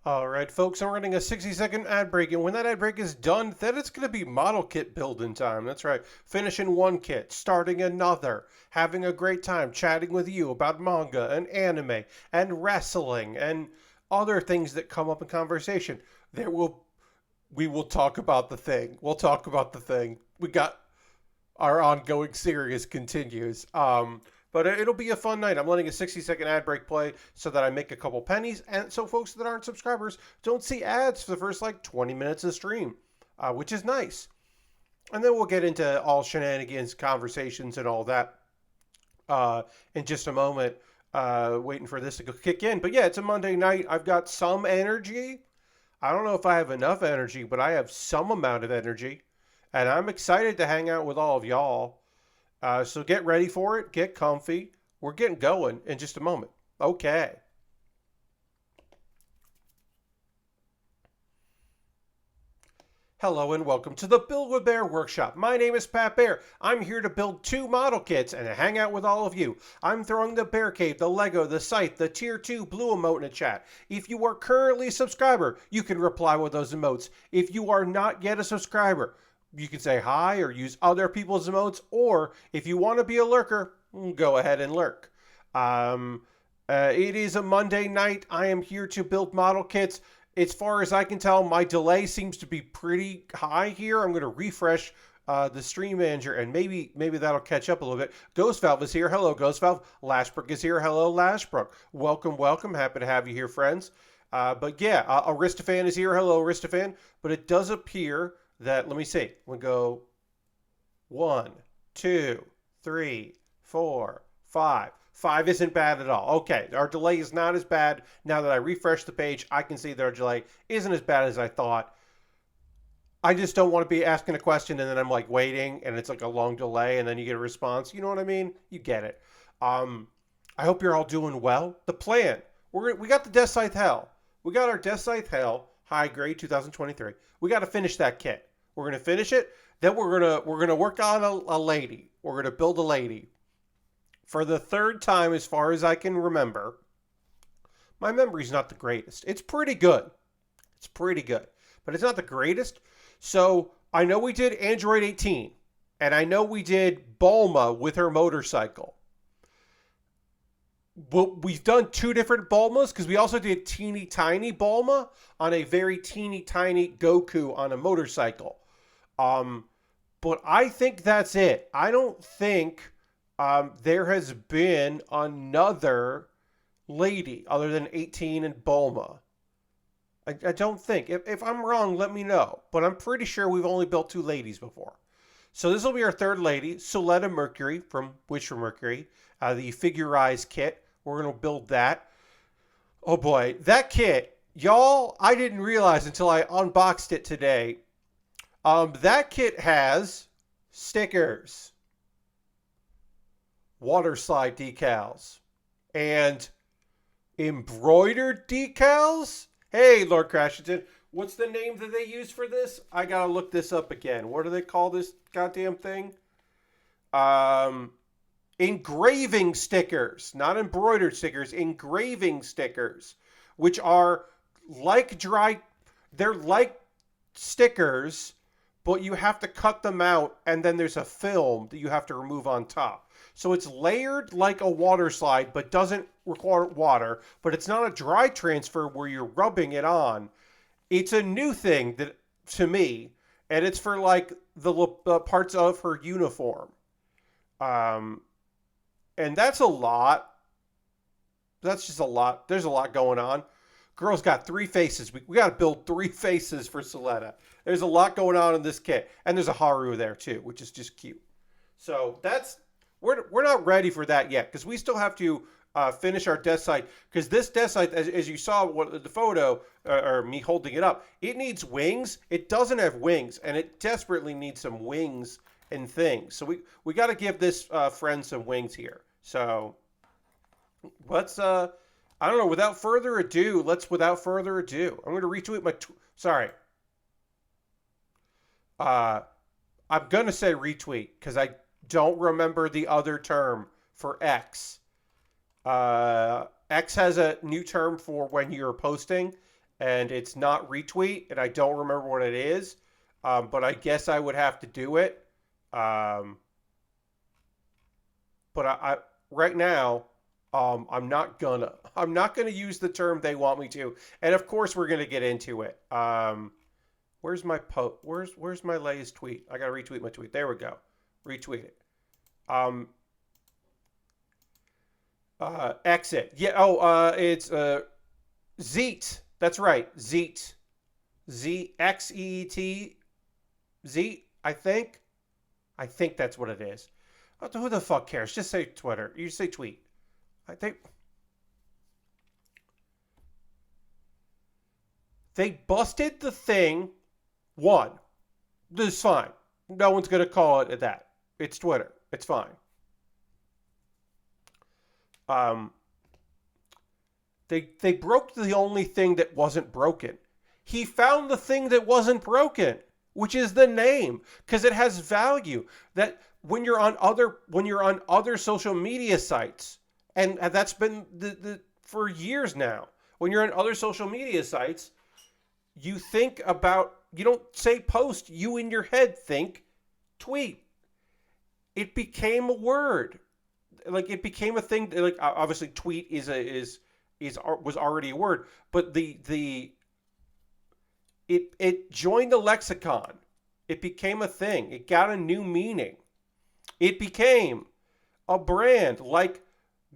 All right, folks, I'm running a 60-second ad break, and when that ad break is done, then it's going to be model kit building time. That's right. Finishing one kit, starting another, having a great time chatting with you about manga and anime and wrestling and other things that come up in conversation. We will talk about the thing. We'll talk about the thing. We got our ongoing series continues. But it'll be a fun night. I'm letting a 60-second ad break play so that I make a couple pennies, and so folks that aren't subscribers don't see ads for the first like 20 minutes of stream, which is nice. And then we'll get into all shenanigans, conversations, and all that in just a moment. Waiting for this to go kick in. But yeah, it's a Monday night. I've got some energy. I don't know if I have enough energy, but I have some amount of energy. And I'm excited to hang out with all of y'all. So get ready for it. Get comfy. We're getting going in just a moment. Okay. Hello and welcome to the Build with Bear Workshop. My name is Pat Bear. I'm here to build 2 model kits and to hang out with all of you. I'm throwing the Bear Cave, the Lego, the Scythe, the Tier 2 blue emote in the chat. If you are currently a subscriber, you can reply with those emotes. If you are not yet a subscriber, you can say hi or use other people's emotes, or if you want to be a lurker, go ahead and lurk. It is a Monday night. I am here to build model kits. As far as I can tell, my delay seems to be pretty high here. I'm going to refresh the stream manager, and maybe that'll catch up a little bit. Ghost Valve is here. Hello, Ghost Valve. Lashbrook is here. Hello, Lashbrook. Welcome. Happy to have you here, friends. But yeah, Aristophan is here. Hello, Aristophan. But it does appear that, let me see, we'll go 1, 2, 3, 4, 5. 5 isn't bad at all. Okay, our delay is not as bad. Now that I refresh the page, I can see that our delay isn't as bad as I thought. I just don't want to be asking a question and then I'm like waiting and it's like a long delay and then you get a response. You know what I mean? You get it. I hope you're all doing well. The plan, we got the Deathscythe Hell. We got our Deathscythe Hell high grade 2023. We got to finish that kit. We're gonna finish it. Then we're gonna work on a lady. We're gonna build a lady. For the 3rd time, as far as I can remember, my memory's not the greatest. It's pretty good. But it's not the greatest. So I know we did Android 18, and I know we did Bulma with her motorcycle. But we've done 2 different Bulmas because we also did teeny tiny Bulma on a very teeny tiny Goku on a motorcycle. But I think that's it. I don't think there has been another lady other than 18 and Bulma. I don't think. If I'm wrong, let me know. But I'm pretty sure we've only built 2 ladies before. So this will be our 3rd lady, Suletta Mercury from Wish for Mercury, the figurized kit. We're going to build that. Oh boy, that kit, y'all, I didn't realize until I unboxed it today. That kit has stickers, water slide decals, and embroidered decals. Hey, Lord Crashington, what's the name that they use for this? I gotta look this up again. What do they call this goddamn thing? Engraving stickers, not embroidered stickers, engraving stickers, which are like they're like stickers, but you have to cut them out and then there's a film that you have to remove on top. So it's layered like a water slide, but doesn't require water, but it's not a dry transfer where you're rubbing it on. It's a new thing that to me, and it's for like the parts of her uniform. And that's a lot. That's just a lot. There's a lot going on. Girl's got 3 faces. We got to build 3 faces for Suletta. There's a lot going on in this kit. And there's a Haru there too, which is just cute. So we're not ready for that yet because we still have to finish our Deathscythe. Because this Deathscythe, as you saw the photo, or me holding it up, it needs wings. It doesn't have wings, and it desperately needs some wings and things. So we got to give this friend some wings here. So let's I don't know. Without further ado, I'm going to retweet my. Sorry. I'm going to say retweet because I don't remember the other term for X. X has a new term for when you're posting, and it's not retweet, and I don't remember what it is, but I guess I would have to do it. Um, but I right now, I'm not gonna use the term they want me to, and of course we're gonna get into it. Where's my where's my latest tweet? I gotta retweet my tweet. There we go. Retweet it. Um, exit. Yeah. Oh, it's Zeet. That's right. Zeet. Zeet. Zeet. I think. I think that's what it is. Who the fuck cares? Just say Twitter. You say tweet. I think they busted the thing. One. This is fine. No one's gonna call it that. It's Twitter. It's fine. Um, they broke the only thing that wasn't broken. He found the thing that wasn't broken, which is the name, because it has value. That when you're on other social media sites, and that's been the for years now. When you're on other social media sites, you don't say post, you in your head think tweet. It became a word. Like it became a thing. Like obviously tweet was already a word, but it joined the lexicon. It became a thing. It got a new meaning. It became a brand, like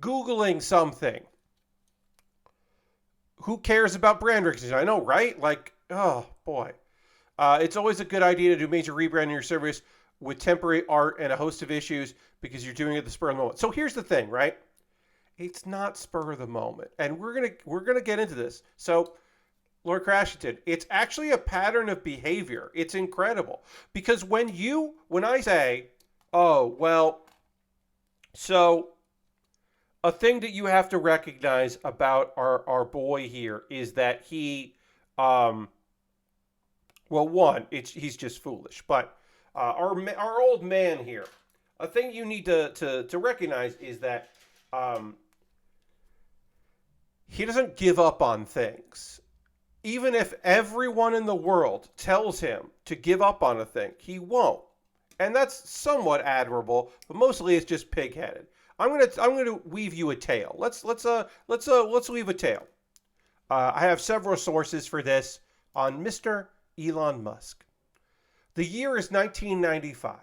Googling something. Who cares about brand recognition? I know, right? Like, oh boy. It's always a good idea to do major rebranding your service with temporary art and a host of issues because you're doing it at the spur of the moment. So here's the thing, right? It's not spur of the moment, and we're gonna get into this. So, Lord Crashington, it's actually a pattern of behavior. It's incredible because when I say, oh well, so a thing that you have to recognize about our boy here is that he, well, one, he's just foolish, but our old man here, a thing you need to recognize is that he doesn't give up on things. Even if everyone in the world tells him to give up on a thing, he won't. And that's somewhat admirable, but mostly it's just pig-headed. I'm gonna weave you a tale. Let's weave a tale. I have several sources for this on Mr. Elon Musk. The year is 1995.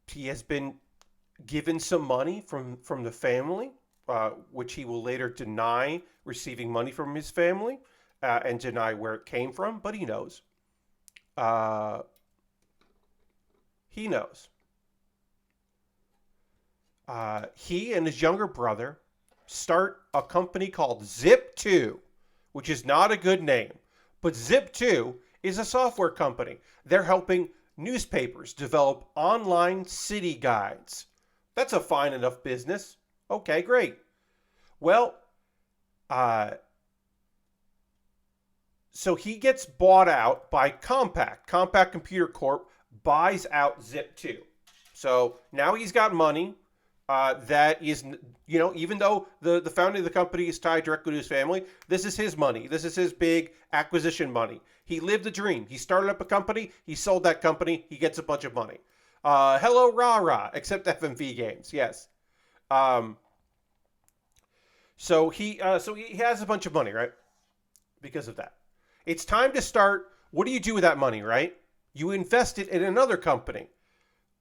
He has been given some money from the family, which he will later deny receiving money from his family and deny where it came from, but he knows. He knows. He and his younger brother start a company called Zip2, which is not a good name. But Zip2 is a software company. They're helping newspapers develop online city guides. That's a fine enough business. Okay, great. Well, so he gets bought out by Compaq. Compaq Computer Corp buys out Zip2. So now he's got money that is, even though the founding of the company is tied directly to his family, this is his money. This is his big acquisition money. He lived the dream. He started up a company. He sold that company. He gets a bunch of money. Hello, rah-rah, except FMV games. Yes. So he has a bunch of money, right? Because of that. It's time to start. What do you do with that money, right? You invest it in another company.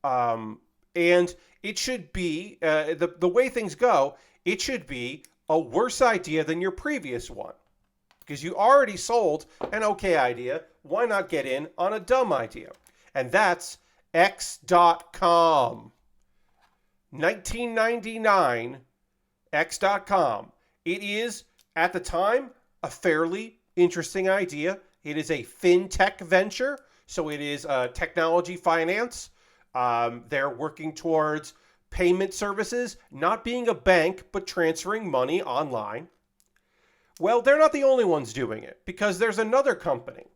And it should be, the way things go, it should be a worse idea than your previous one. Because you already sold an okay idea. Why not get in on a dumb idea? And that's X.com. 1999, X.com. It is, at the time, a fairly interesting idea. It is a fintech venture, so it is technology finance. They're working towards payment services, not being a bank, but transferring money online. Well, they're not the only ones doing it, because there's another company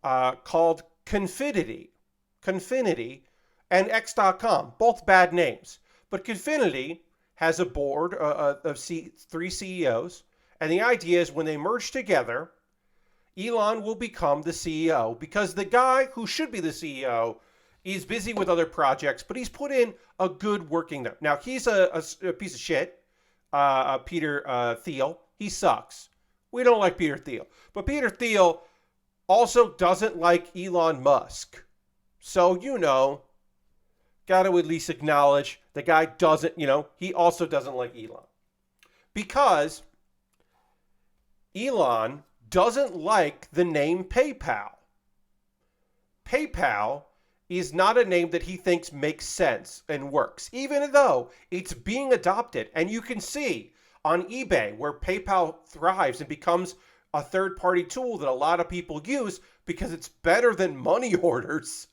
called Confinity and X.com, both bad names. But Confinity has a board of three CEOs, And the idea is when they merge together, Elon will become the CEO because the guy who should be the CEO is busy with other projects, but he's put in a good working there. Now, he's a piece of shit, Peter Thiel. He sucks. We don't like Peter Thiel. But Peter Thiel also doesn't like Elon Musk. So, got to at least acknowledge the guy doesn't, he also doesn't like Elon. Because Elon doesn't like the name PayPal. PayPal is not a name that he thinks makes sense and works, even though it's being adopted. And you can see on eBay where PayPal thrives and becomes a third-party tool that a lot of people use because it's better than money orders.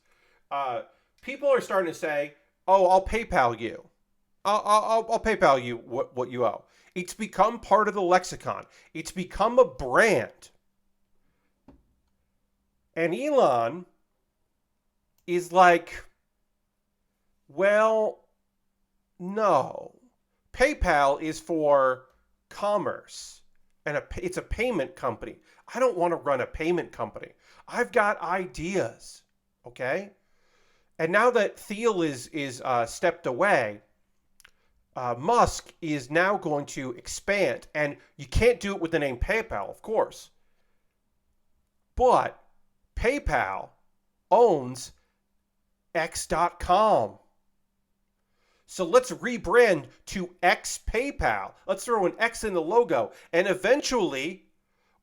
People are starting to say, "Oh, I'll PayPal you. I'll PayPal you what you owe." It's become part of the lexicon. It's become a brand. And Elon is like, well, no. PayPal is for commerce, and it's a payment company. I don't want to run a payment company. I've got ideas, okay? And now that Thiel is stepped away, Musk is now going to expand, and you can't do it with the name PayPal, of course. But PayPal owns X.com. So let's rebrand to X PayPal. Let's throw an X in the logo, and eventually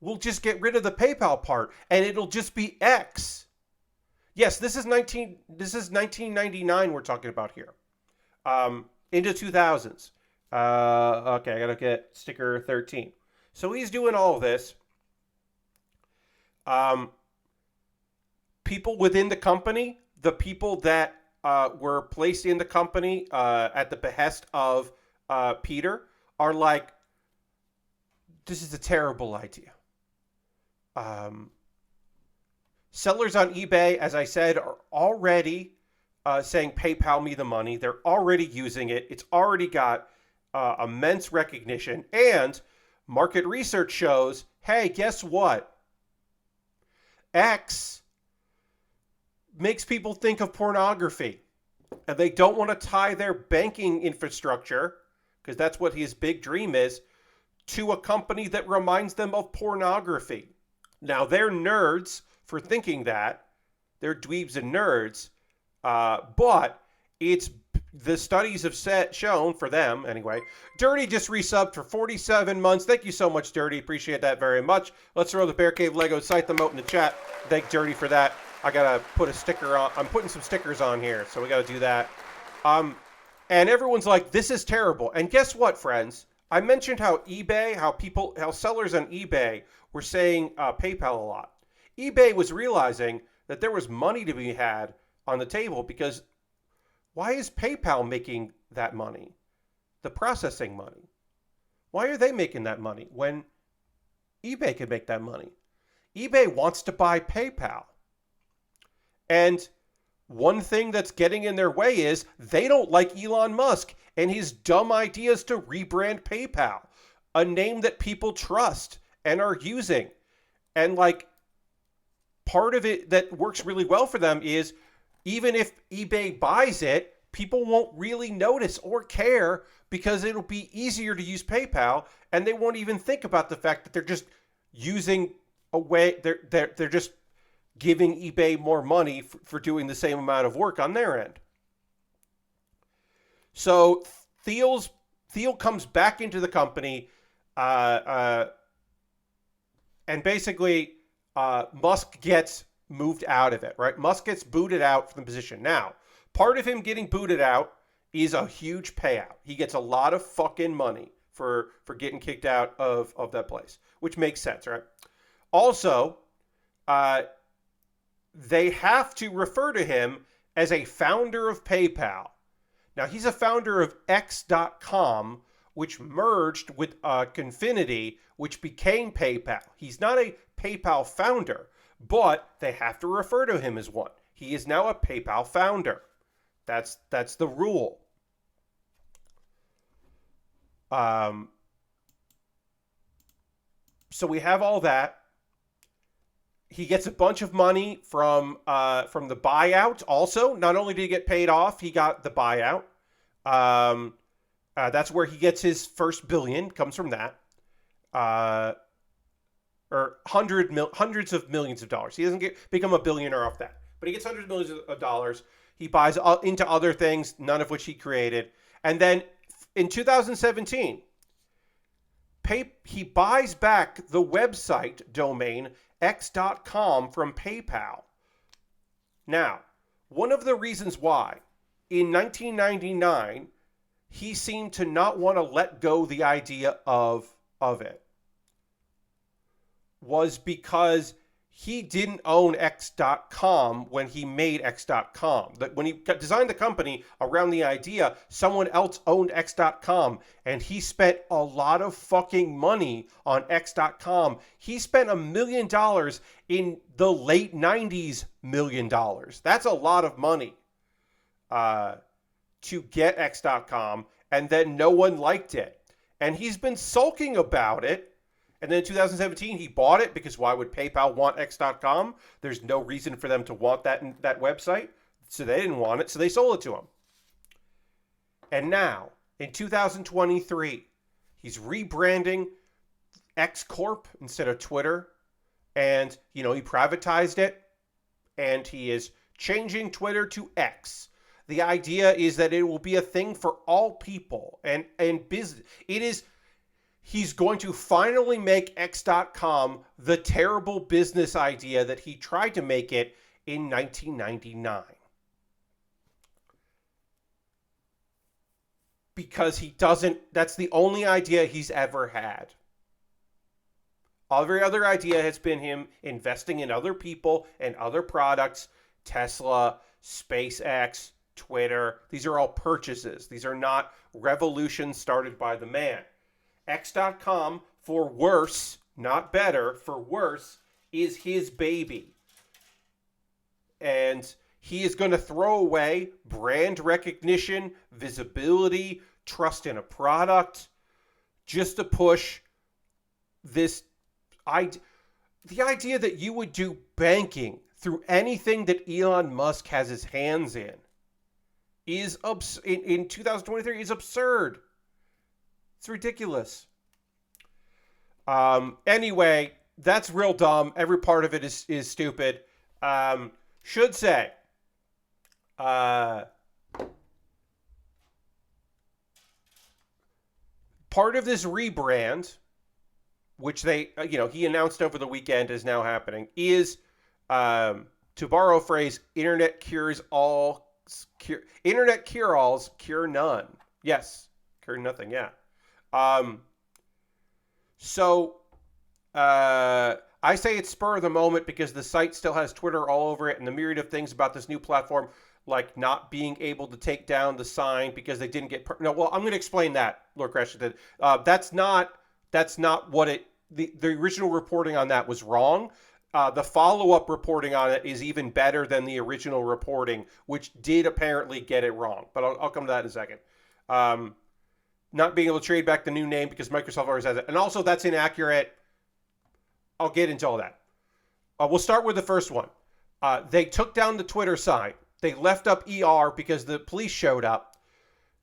we'll just get rid of the PayPal part, and it'll just be X. Yes, this is 1999 we're talking about here. Into 2000s. Okay, I gotta get sticker 13. So he's doing all of this. People within the company, the people that were placed in the company at the behest of Peter, are like, this is a terrible idea. Sellers on eBay, as I said, are already saying, PayPal me the money. They're already using it. It's already got immense recognition. And market research shows, hey, guess what? X makes people think of pornography. And they don't want to tie their banking infrastructure, because that's what his big dream is, to a company that reminds them of pornography. Now, they're nerds for thinking that. They're dweebs and nerds. But it's the studies have shown for them anyway. Dirty just resubbed for 47 months. Thank you so much, Dirty. Appreciate that very much. Let's throw the Bear Cave Lego Scythe emote in the chat. Thank Dirty for that. I gotta put a sticker on. I'm putting some stickers on here, so we gotta do that. And everyone's like, this is terrible. And guess what, friends? I mentioned how eBay, how sellers on eBay were saying PayPal a lot. eBay was realizing that there was money to be had on the table, because why is PayPal making that money? The processing money. Why are they making that money when eBay can make that money? eBay wants to buy PayPal. And one thing that's getting in their way is they don't like Elon Musk and his dumb ideas to rebrand PayPal, a name that people trust and are using. And like, part of it that works really well for them is, even if eBay buys it, people won't really notice or care because it'll be easier to use PayPal, and they won't even think about the fact that they're just using a way, they're just giving eBay more money for doing the same amount of work on their end. So Thiel comes back into the company, and basically Musk gets moved out of it, right? Musk gets booted out from the position. Now, part of him getting booted out is a huge payout. He gets a lot of fucking money for getting kicked out of that place, which makes sense, right? Also, they have to refer to him as a founder of PayPal. Now, he's a founder of X.com, which merged with Confinity, which became PayPal. He's not a PayPal founder, but they have to refer to him as one. He is now a PayPal founder. That's the rule. So we have all that. He gets a bunch of money from the buyout. Also, not only did he get paid off, he got the buyout. That's where he gets his first billion. Comes from that, or hundreds of millions of dollars. He doesn't become a billionaire off that, but he gets hundreds of millions of dollars. He buys into other things, none of which he created, and then in 2017, he buys back the website domain x.com from PayPal. Now, one of the reasons why, in 1999, he seemed to not want to let go the idea of it, was because he didn't own x.com when he made x.com. When he designed the company around the idea, someone else owned x.com, and he spent a lot of fucking money on x.com. He spent $1 million in the late 90s, $1 million. That's a lot of money to get x.com, and then no one liked it. And he's been sulking about it. And then in 2017, he bought it because why would PayPal want x.com? There's no reason for them to want that website. So they didn't want it, so they sold it to him. And now, in 2023, he's rebranding X Corp instead of Twitter. And, he privatized it. And he is changing Twitter to X. The idea is that it will be a thing for all people and business. He's going to finally make x.com the terrible business idea that he tried to make it in 1999. Because that's the only idea he's ever had. Every other idea has been him investing in other people and other products. Tesla, SpaceX, Twitter. These are all purchases. These are not revolutions started by the man. X.com, for worse, not better, for worse, is his baby. And he is going to throw away brand recognition, visibility, trust in a product, just to push this idea. The idea that you would do banking through anything that Elon Musk has his hands in is in 2023 is absurd. It's ridiculous. Anyway, that's real dumb. Every part of it is stupid. Should say, part of this rebrand, which he announced over the weekend is now happening, is, to borrow a phrase, internet internet cure-alls cure none. Yes, cure nothing, yeah. I say it's spur of the moment because the site still has Twitter all over it and the myriad of things about this new platform, like not being able to take down the sign because they didn't get... I'm going to explain that, Lord Crash did. That's not what the original reporting on that was wrong. The follow-up reporting on it is even better than the original reporting, which did apparently get it wrong. But I'll come to that in a second. Not being able to trade back the new name because Microsoft always has it. And also, that's inaccurate. I'll get into all that. We'll start with the first one. They took down the Twitter sign. They left up ER because the police showed up.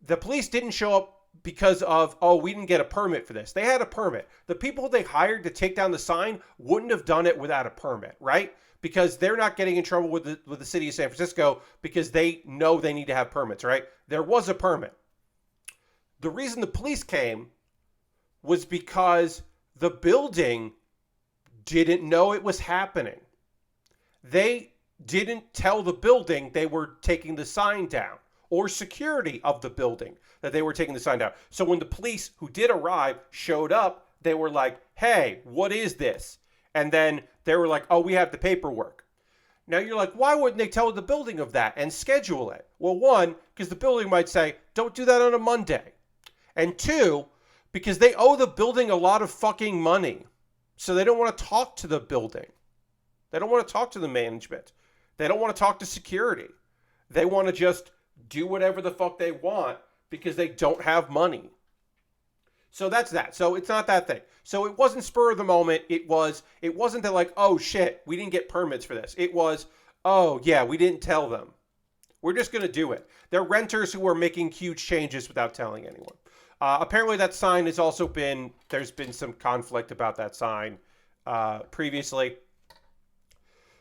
The police didn't show up because of, we didn't get a permit for this. They had a permit. The people they hired to take down the sign wouldn't have done it without a permit, right? Because they're not getting in trouble with the city of San Francisco because they know they need to have permits, right? There was a permit. The reason the police came was because the building didn't know it was happening. They didn't tell the building they were taking the sign down, or security of the building that they were taking the sign down. So when the police, who did arrive, showed up, they were like, hey, what is this? And then they were like, we have the paperwork. Now you're like, why wouldn't they tell the building of that and schedule it? Well, one, because the building might say, don't do that on a Monday. And two, because they owe the building a lot of fucking money. So they don't want to talk to the building. They don't want to talk to the management. They don't want to talk to security. They want to just do whatever the fuck they want because they don't have money. So that's that. So it's not that thing. So it wasn't spur of the moment. It wasn't that like, oh shit, we didn't get permits for this. It was, oh yeah, we didn't tell them. We're just going to do it. They're renters who are making huge changes without telling anyone. Apparently that sign has also been, there's been some conflict about that sign previously.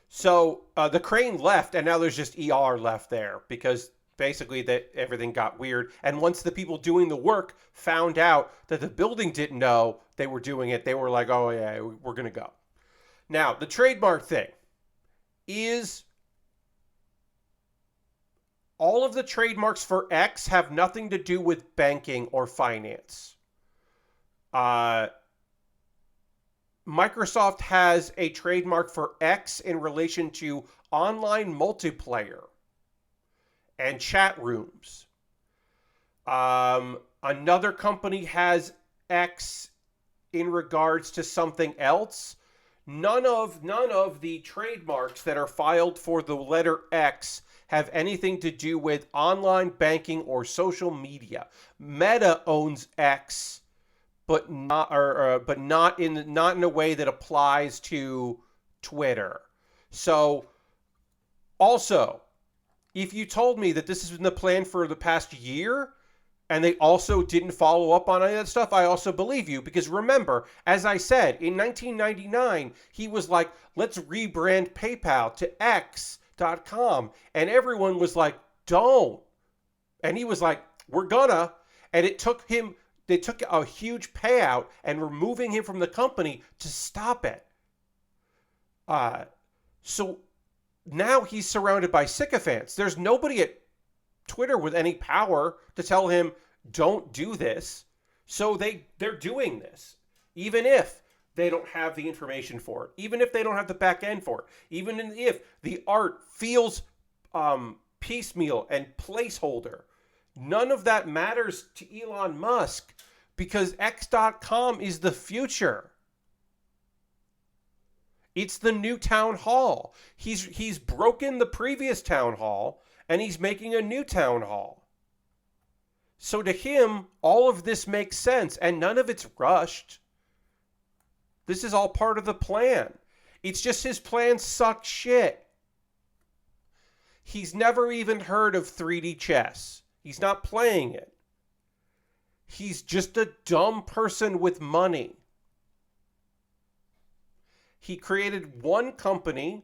So the crane left, and now there's just ER left there because basically that everything got weird. And once the people doing the work found out that the building didn't know they were doing it, they were like, oh yeah, we're going to go. Now, the trademark thing is all of the trademarks for X have nothing to do with banking or finance. Microsoft has a trademark for X in relation to online multiplayer and chat rooms. Another company has X in regards to something else. None of the trademarks that are filed for the letter X have anything to do with online banking or social media. Meta owns X, but not in a way that applies to Twitter. So, also, if you told me that this has been the plan for the past year, and they also didn't follow up on any of that stuff, I also believe you. Because remember, as I said, in 1999, he was like, let's rebrand PayPal to X.com. And everyone was like, don't. And he was like, we're gonna. And they took a huge payout and removing him from the company to stop it. So now he's surrounded by sycophants. There's nobody at Twitter with any power to tell him don't do this. So they're doing this, even if they don't have the information for it, even if they don't have the back end for it, even if the art feels piecemeal and placeholder. None of that matters to Elon Musk because X.com is the future. It's the new town hall. He's broken the previous town hall and he's making a new town hall. So to him, all of this makes sense and none of it's rushed. This is all part of the plan. It's just his plan sucked shit. He's never even heard of 3D chess. He's not playing it. He's just a dumb person with money. He created one company,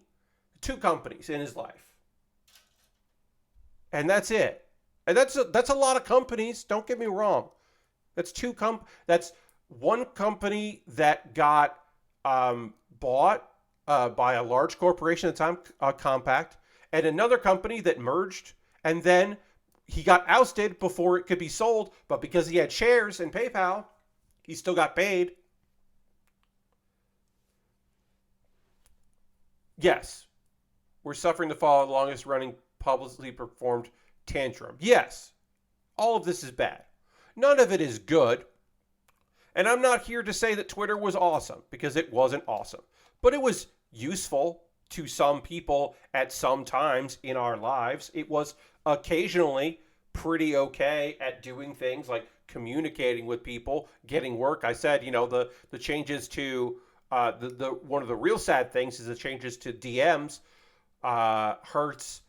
two companies in his life. And that's it. And that's a lot of companies, don't get me wrong. That's that's one company that got bought by a large corporation at the time, Compaq, and another company that merged, and then he got ousted before it could be sold, but because he had shares in PayPal, he still got paid. Yes, we're suffering the fall of the longest running publicly performed tantrum. Yes, all of this is bad. None of it is good. And I'm not here to say that Twitter was awesome, because it wasn't awesome. But it was useful to some people at some times in our lives. It was occasionally pretty okay at doing things like communicating with people, getting work. I said, the changes to the one of the real sad things is the changes to DMs hurts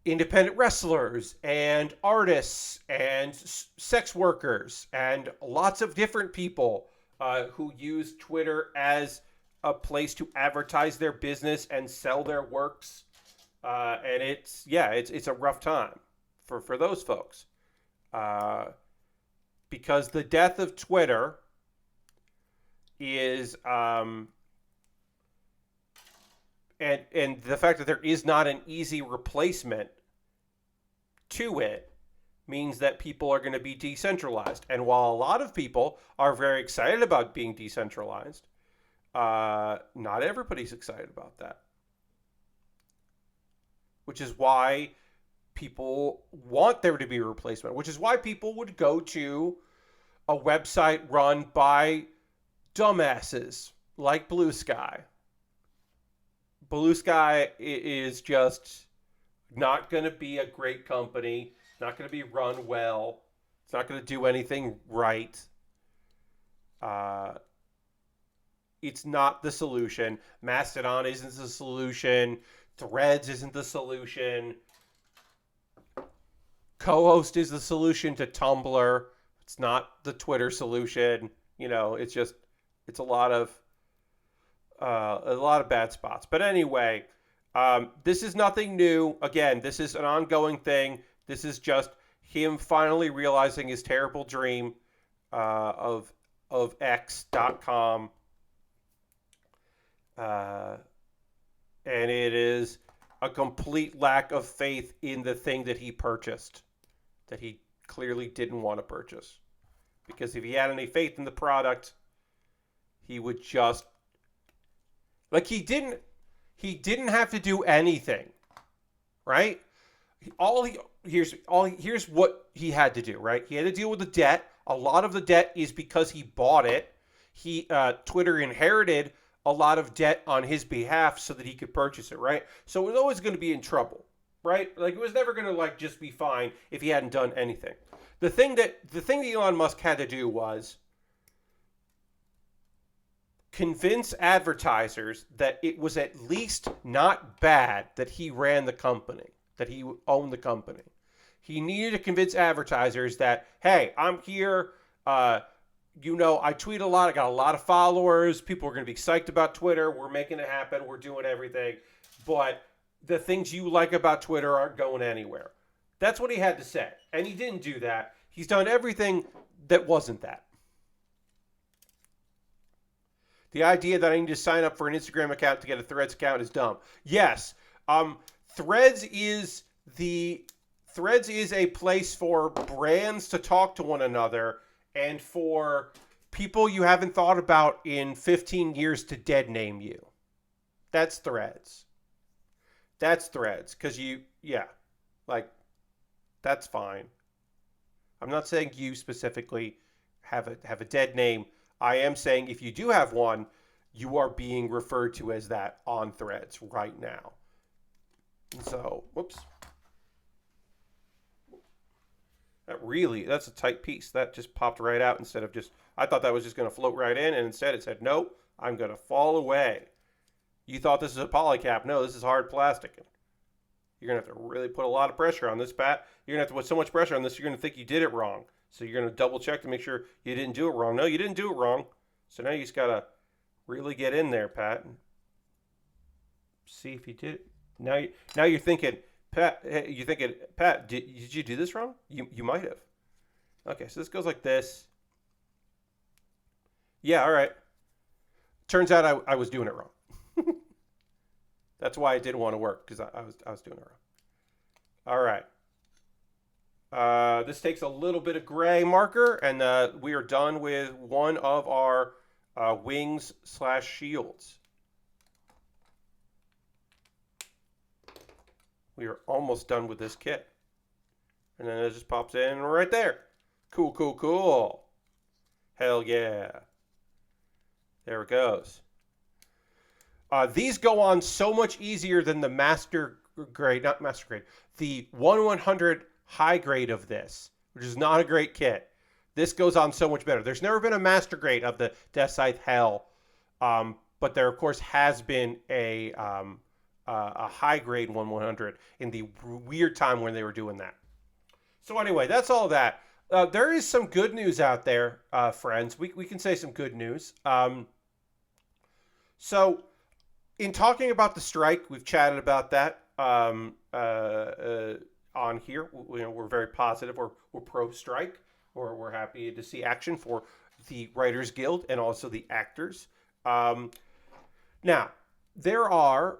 independent wrestlers and artists and sex workers and lots of different people who use Twitter as a place to advertise their business and sell their works. And it's a rough time for those folks. Because the death of Twitter is and the fact that there is not an easy replacement to it means that people are going to be decentralized. And while a lot of people are very excited about being decentralized, not everybody's excited about that. Which is why people want there to be a replacement, which is why people would go to a website run by dumbasses like Blue Sky. Blue Sky is just not going to be a great company. It's not going to be run well. It's not going to do anything right. Uh, it's not the solution. Mastodon isn't the solution. Threads isn't the solution. Co-host is the solution to Tumblr. It's not the Twitter solution. It's just it's a lot of bad spots. But anyway, this is nothing new. Again, this is an ongoing thing. This is just him finally realizing his terrible dream of X.com. And it is a complete lack of faith in the thing that he purchased, that he clearly didn't want to purchase. Because if he had any faith in the product, he would just he didn't have to do anything, right? Here's what he had to do, right? He had to deal with the debt. A lot of the debt is because he bought it. Twitter inherited a lot of debt on his behalf so that he could purchase it, right? So it was always going to be in trouble, right? It was never going to just be fine if he hadn't done anything. The thing that Elon Musk had to do was convince advertisers that it was at least not bad that he ran the company, that he owned the company. He needed to convince advertisers that, hey, I'm here. I tweet a lot. I got a lot of followers. People are going to be psyched about Twitter. We're making it happen. We're doing everything. But the things you like about Twitter aren't going anywhere. That's what he had to say. And he didn't do that. He's done everything that wasn't that. The idea that I need to sign up for an Instagram account to get a Threads account is dumb. Yes. Threads is a place for brands to talk to one another and for people you haven't thought about in 15 years to dead name you. That's Threads. Because that's fine. I'm not saying you specifically have a dead name. I am saying if you do have one, you are being referred to as that on Threads right now. And so, whoops. That's a tight piece. That just popped right out instead of I thought that was just going to float right in, and instead it said, nope, I'm going to fall away. You thought this is a polycap. No, this is hard plastic. You're going to have to really put a lot of pressure on this, Pat. You're going to have to put so much pressure on this, you're going to think you did it wrong. So you're going to double check to make sure you didn't do it wrong. No, you didn't do it wrong. So now you just got to really get in there, Pat, and see if you did it. Now you're thinking, Pat, did you do this wrong? You might have. Okay, so this goes like this. Yeah, all right. Turns out I was doing it wrong. That's why it didn't want to work, because I was doing it wrong. All right. This takes a little bit of gray marker, and we are done with one of our wings/shields. We are almost done with this kit. And then it just pops in right there. Cool, cool, cool. Hell yeah. There it goes. These go on so much easier than the master grade, not master grade, the 1/100 high grade of this, which is not a great kit. This goes on so much better. There's never been a master grade of the Deathscythe Hell, but there, of course, has been a high grade 1/100 in the weird time when they were doing that. So anyway, that's all that. There is some good news out there, friends. We can say some good news. So in talking about the strike, we've chatted about that on here. We're very positive. We're pro-strike. We're happy to see action for the Writers Guild and also the actors. Now, there are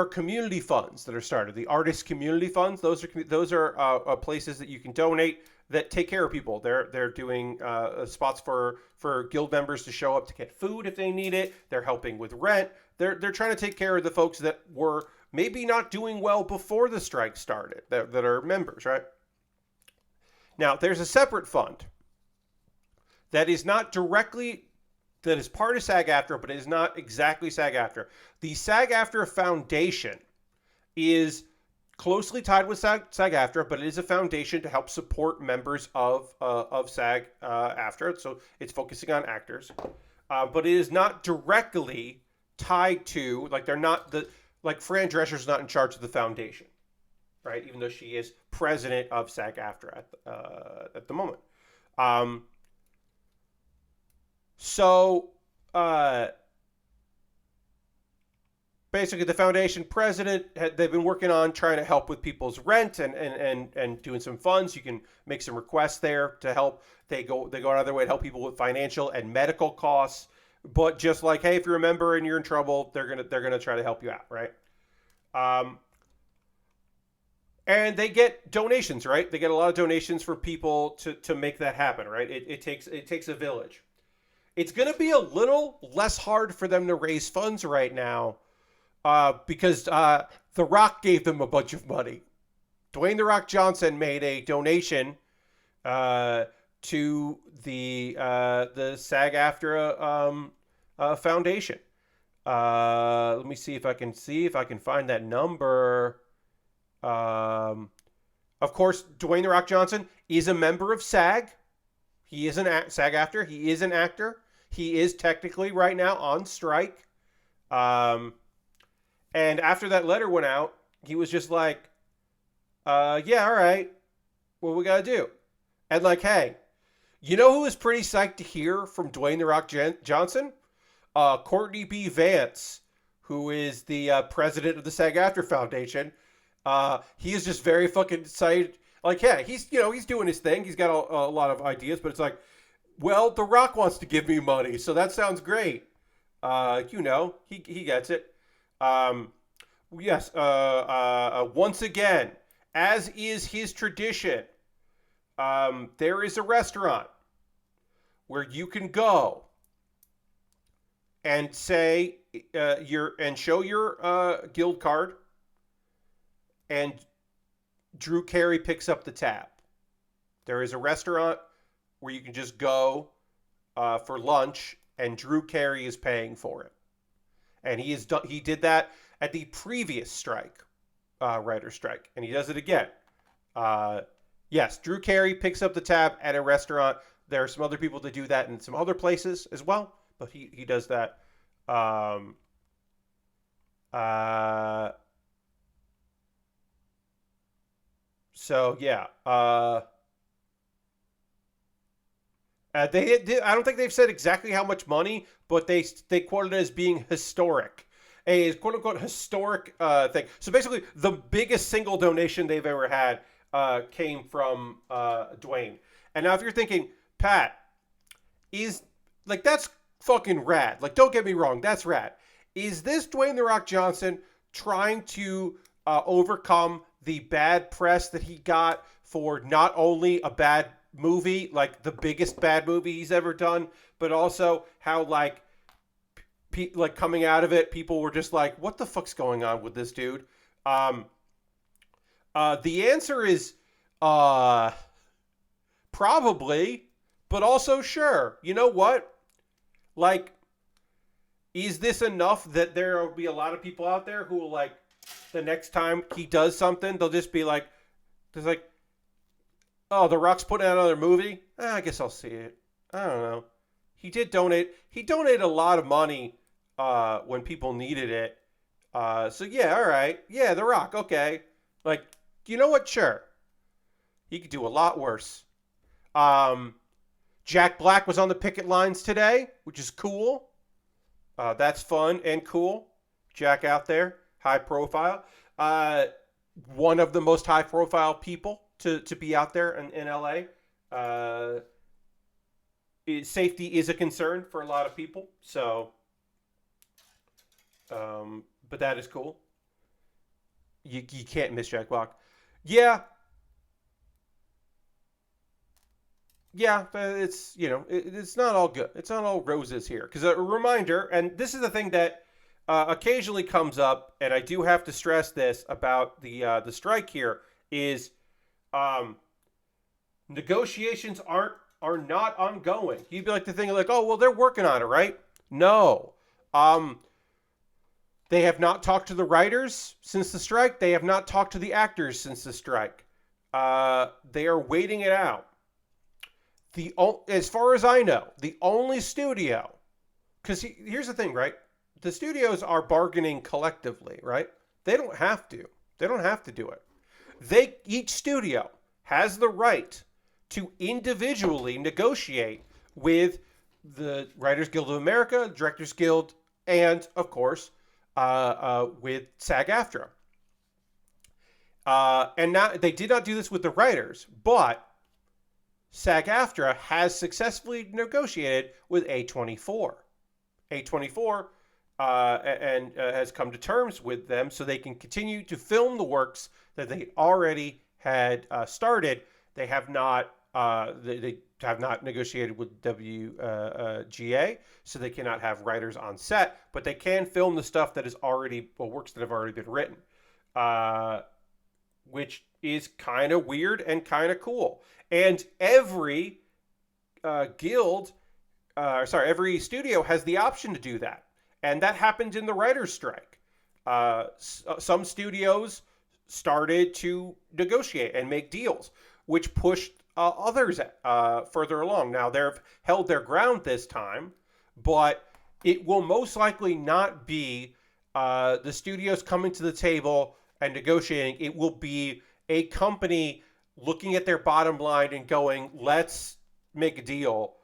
community funds that are started. The artist community funds. Those are places that you can donate that take care of people. They're doing spots for guild members to show up to get food if they need it. They're helping with rent. They're trying to take care of the folks that were maybe not doing well before the strike started. That are members, right? Now, there's a separate fund that is not directly. That is part of SAG-AFTRA, but it is not exactly SAG-AFTRA. The SAG-AFTRA Foundation is closely tied with SAG-AFTRA, but it is a foundation to help support members of SAG-AFTRA. So it's focusing on actors, but it is not directly tied to, like, they're not the like Fran Drescher's not in charge of the foundation, right? Even though she is president of SAG-AFTRA at the moment. Um, so basically, the foundation president, they've been working on trying to help with people's rent and doing some funds. You can make some requests there to help. They go out of their way to help people with financial and medical costs. But just like, hey, if you're a member and you're in trouble, they're gonna try to help you out, right? Um, and they get donations, right? They get a lot of donations from people to make that happen, right? It takes a village. It's gonna be a little less hard for them to raise funds right now, because The Rock gave them a bunch of money. Dwayne The Rock Johnson made a donation to the SAG-AFTRA foundation. Let me see if I can find that number. Of course, Dwayne The Rock Johnson is a member of SAG. He is an SAG-AFTRA. He is an actor. He is technically right now on strike. And after that letter went out, he was just like, yeah, all right. What we got to do? And like, hey, you know who was pretty psyched to hear from Dwayne The Rock Johnson? Courtney B. Vance, who is the president of the SAG-AFTRA Foundation. He is just very fucking excited. Like, yeah, he's doing his thing. He's got a lot of ideas, but it's like, well, The Rock wants to give me money, so that sounds great. He gets it. Yes. Once again, as is his tradition, there is a restaurant where you can go and say show your guild card, and Drew Carey picks up the tab. There is a restaurant where you can just go for lunch, and Drew Carey is paying for it. And he did that at the previous strike, writer's strike, and he does it again. Yes, Drew Carey picks up the tab at a restaurant. There are some other people that do that in some other places as well, but he does that. So yeah. I don't think they've said exactly how much money, but they quoted it as being historic, a quote unquote historic thing. So basically, the biggest single donation they've ever had came from Dwayne. And now, if you're thinking, Pat, is like that's fucking rad. Like, don't get me wrong, that's rad. Is this Dwayne The Rock Johnson trying to overcome the bad press that he got for not only a bad movie, like the biggest bad movie he's ever done, but also how like coming out of it, people were just like, what the fuck's going on with this dude? The answer is probably, but also sure. You know what? Like, is this enough that there will be a lot of people out there who will, like, the next time he does something, they'll just be like, there's like, oh, The Rock's putting out another movie? I guess I'll see it. I don't know. He did donate. He donated a lot of money when people needed it. So yeah, all right. Yeah, The Rock, okay. Like, you know what? Sure. He could do a lot worse. Jack Black was on the picket lines today, which is cool. That's fun and cool. Jack out there, high profile. One of the most high profile people to be out there in LA. Safety is a concern for a lot of people. So, but that is cool. You can't miss Jack Black. Yeah. Yeah, it's, it's not all good. It's not all roses here. Because a reminder, and this is the thing that occasionally comes up, and I do have to stress this about the strike here, is negotiations are not ongoing. You'd be like to think like, oh, well, they're working on it, right? No. They have not talked to the writers since the strike. They have not talked to the actors since the strike. They are waiting it out. As far as I know, the only studio, because here's the thing, right? The studios are bargaining collectively, right? They don't have to. They don't have to do it. Each studio has the right to individually negotiate with the Writers Guild of America, Directors Guild, and of course, with SAG-AFTRA. And now they did not do this with the writers, but SAG-AFTRA has successfully negotiated with A24. A24 has come to terms with them so they can continue to film the works that they already had started. They have not they have not negotiated with WGA, so they cannot have writers on set, but they can film the stuff that is already works that have already been written, which is kind of weird and kind of cool. And every every studio has the option to do that. And that happened in the writer's strike. Some studios started to negotiate and make deals, which pushed others further along. Now, they've held their ground this time, but it will most likely not be the studios coming to the table and negotiating. It will be a company looking at their bottom line and going, let's make a deal.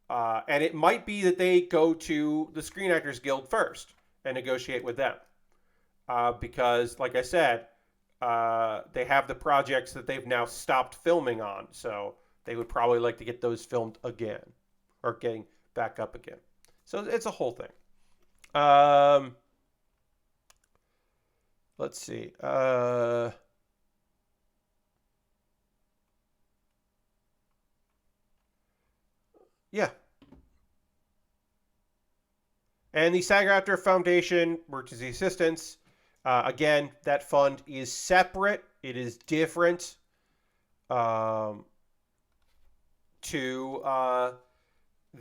And it might be that they go to the Screen Actors Guild first and negotiate with them. Because, like I said, they have the projects that they've now stopped filming on. So they would probably like to get those filmed again or getting back up again. So it's a whole thing. Let's see. Yeah. And the SAG-AFTRA Foundation, Emergency Assistance, again, that fund is separate. It is different to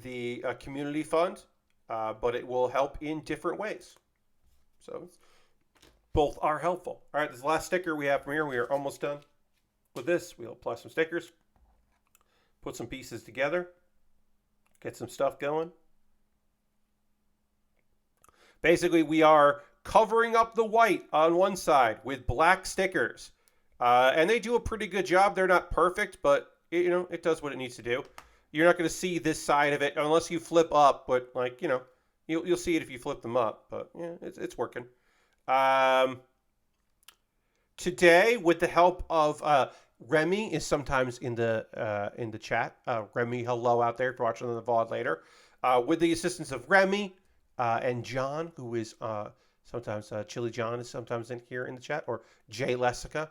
the community fund, but it will help in different ways. So both are helpful. All right, this is the last sticker we have from here. We are almost done with this. We'll apply some stickers, put some pieces together, get some stuff going. Basically, we are covering up the white on one side with black stickers. And they do a pretty good job. They're not perfect, but it does what it needs to do. You're not going to see this side of it unless you flip up, but you'll see it if you flip them up. But yeah, it's working. Today, with the help of Remy, is sometimes in the chat. Remy, hello out there if you're watching on the VOD later. With the assistance of Remy and John, who is sometimes Chili John is sometimes in here in the chat, or Jay Lessica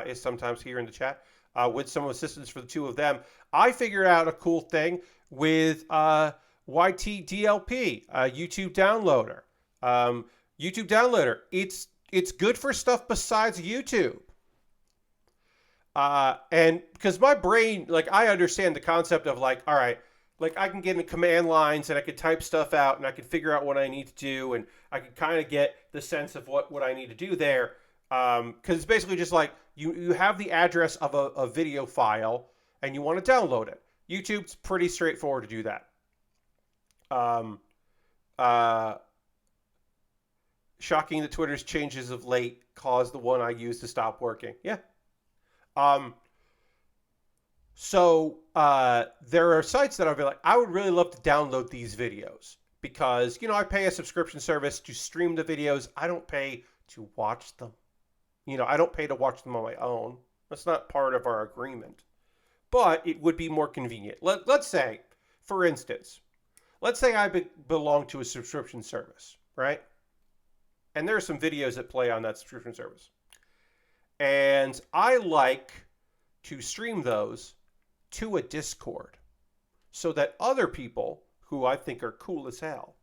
is sometimes here in the chat. With some assistance for the two of them, I figured out a cool thing with YTDLP, YouTube downloader. YouTube downloader. It's good for stuff besides YouTube. And because my brain, I understand the concept of all right, I can get in the command lines and I can type stuff out and I can figure out what I need to do and I can kind of get the sense of what I need to do there. Because it's basically just you have the address of a video file and you want to download it. YouTube's pretty straightforward to do that. Shocking that Twitter's changes of late caused the one I use to stop working. Yeah. So there are sites that I'll be like, I would really love to download these videos because, I pay a subscription service to stream the videos. I don't pay to watch them. I don't pay to watch them on my own. That's not part of our agreement. But it would be more convenient. Let's say, for instance, I belong to a subscription service, right? And there are some videos that play on that subscription service. And I like to stream those to a Discord so that other people who I think are cool as hell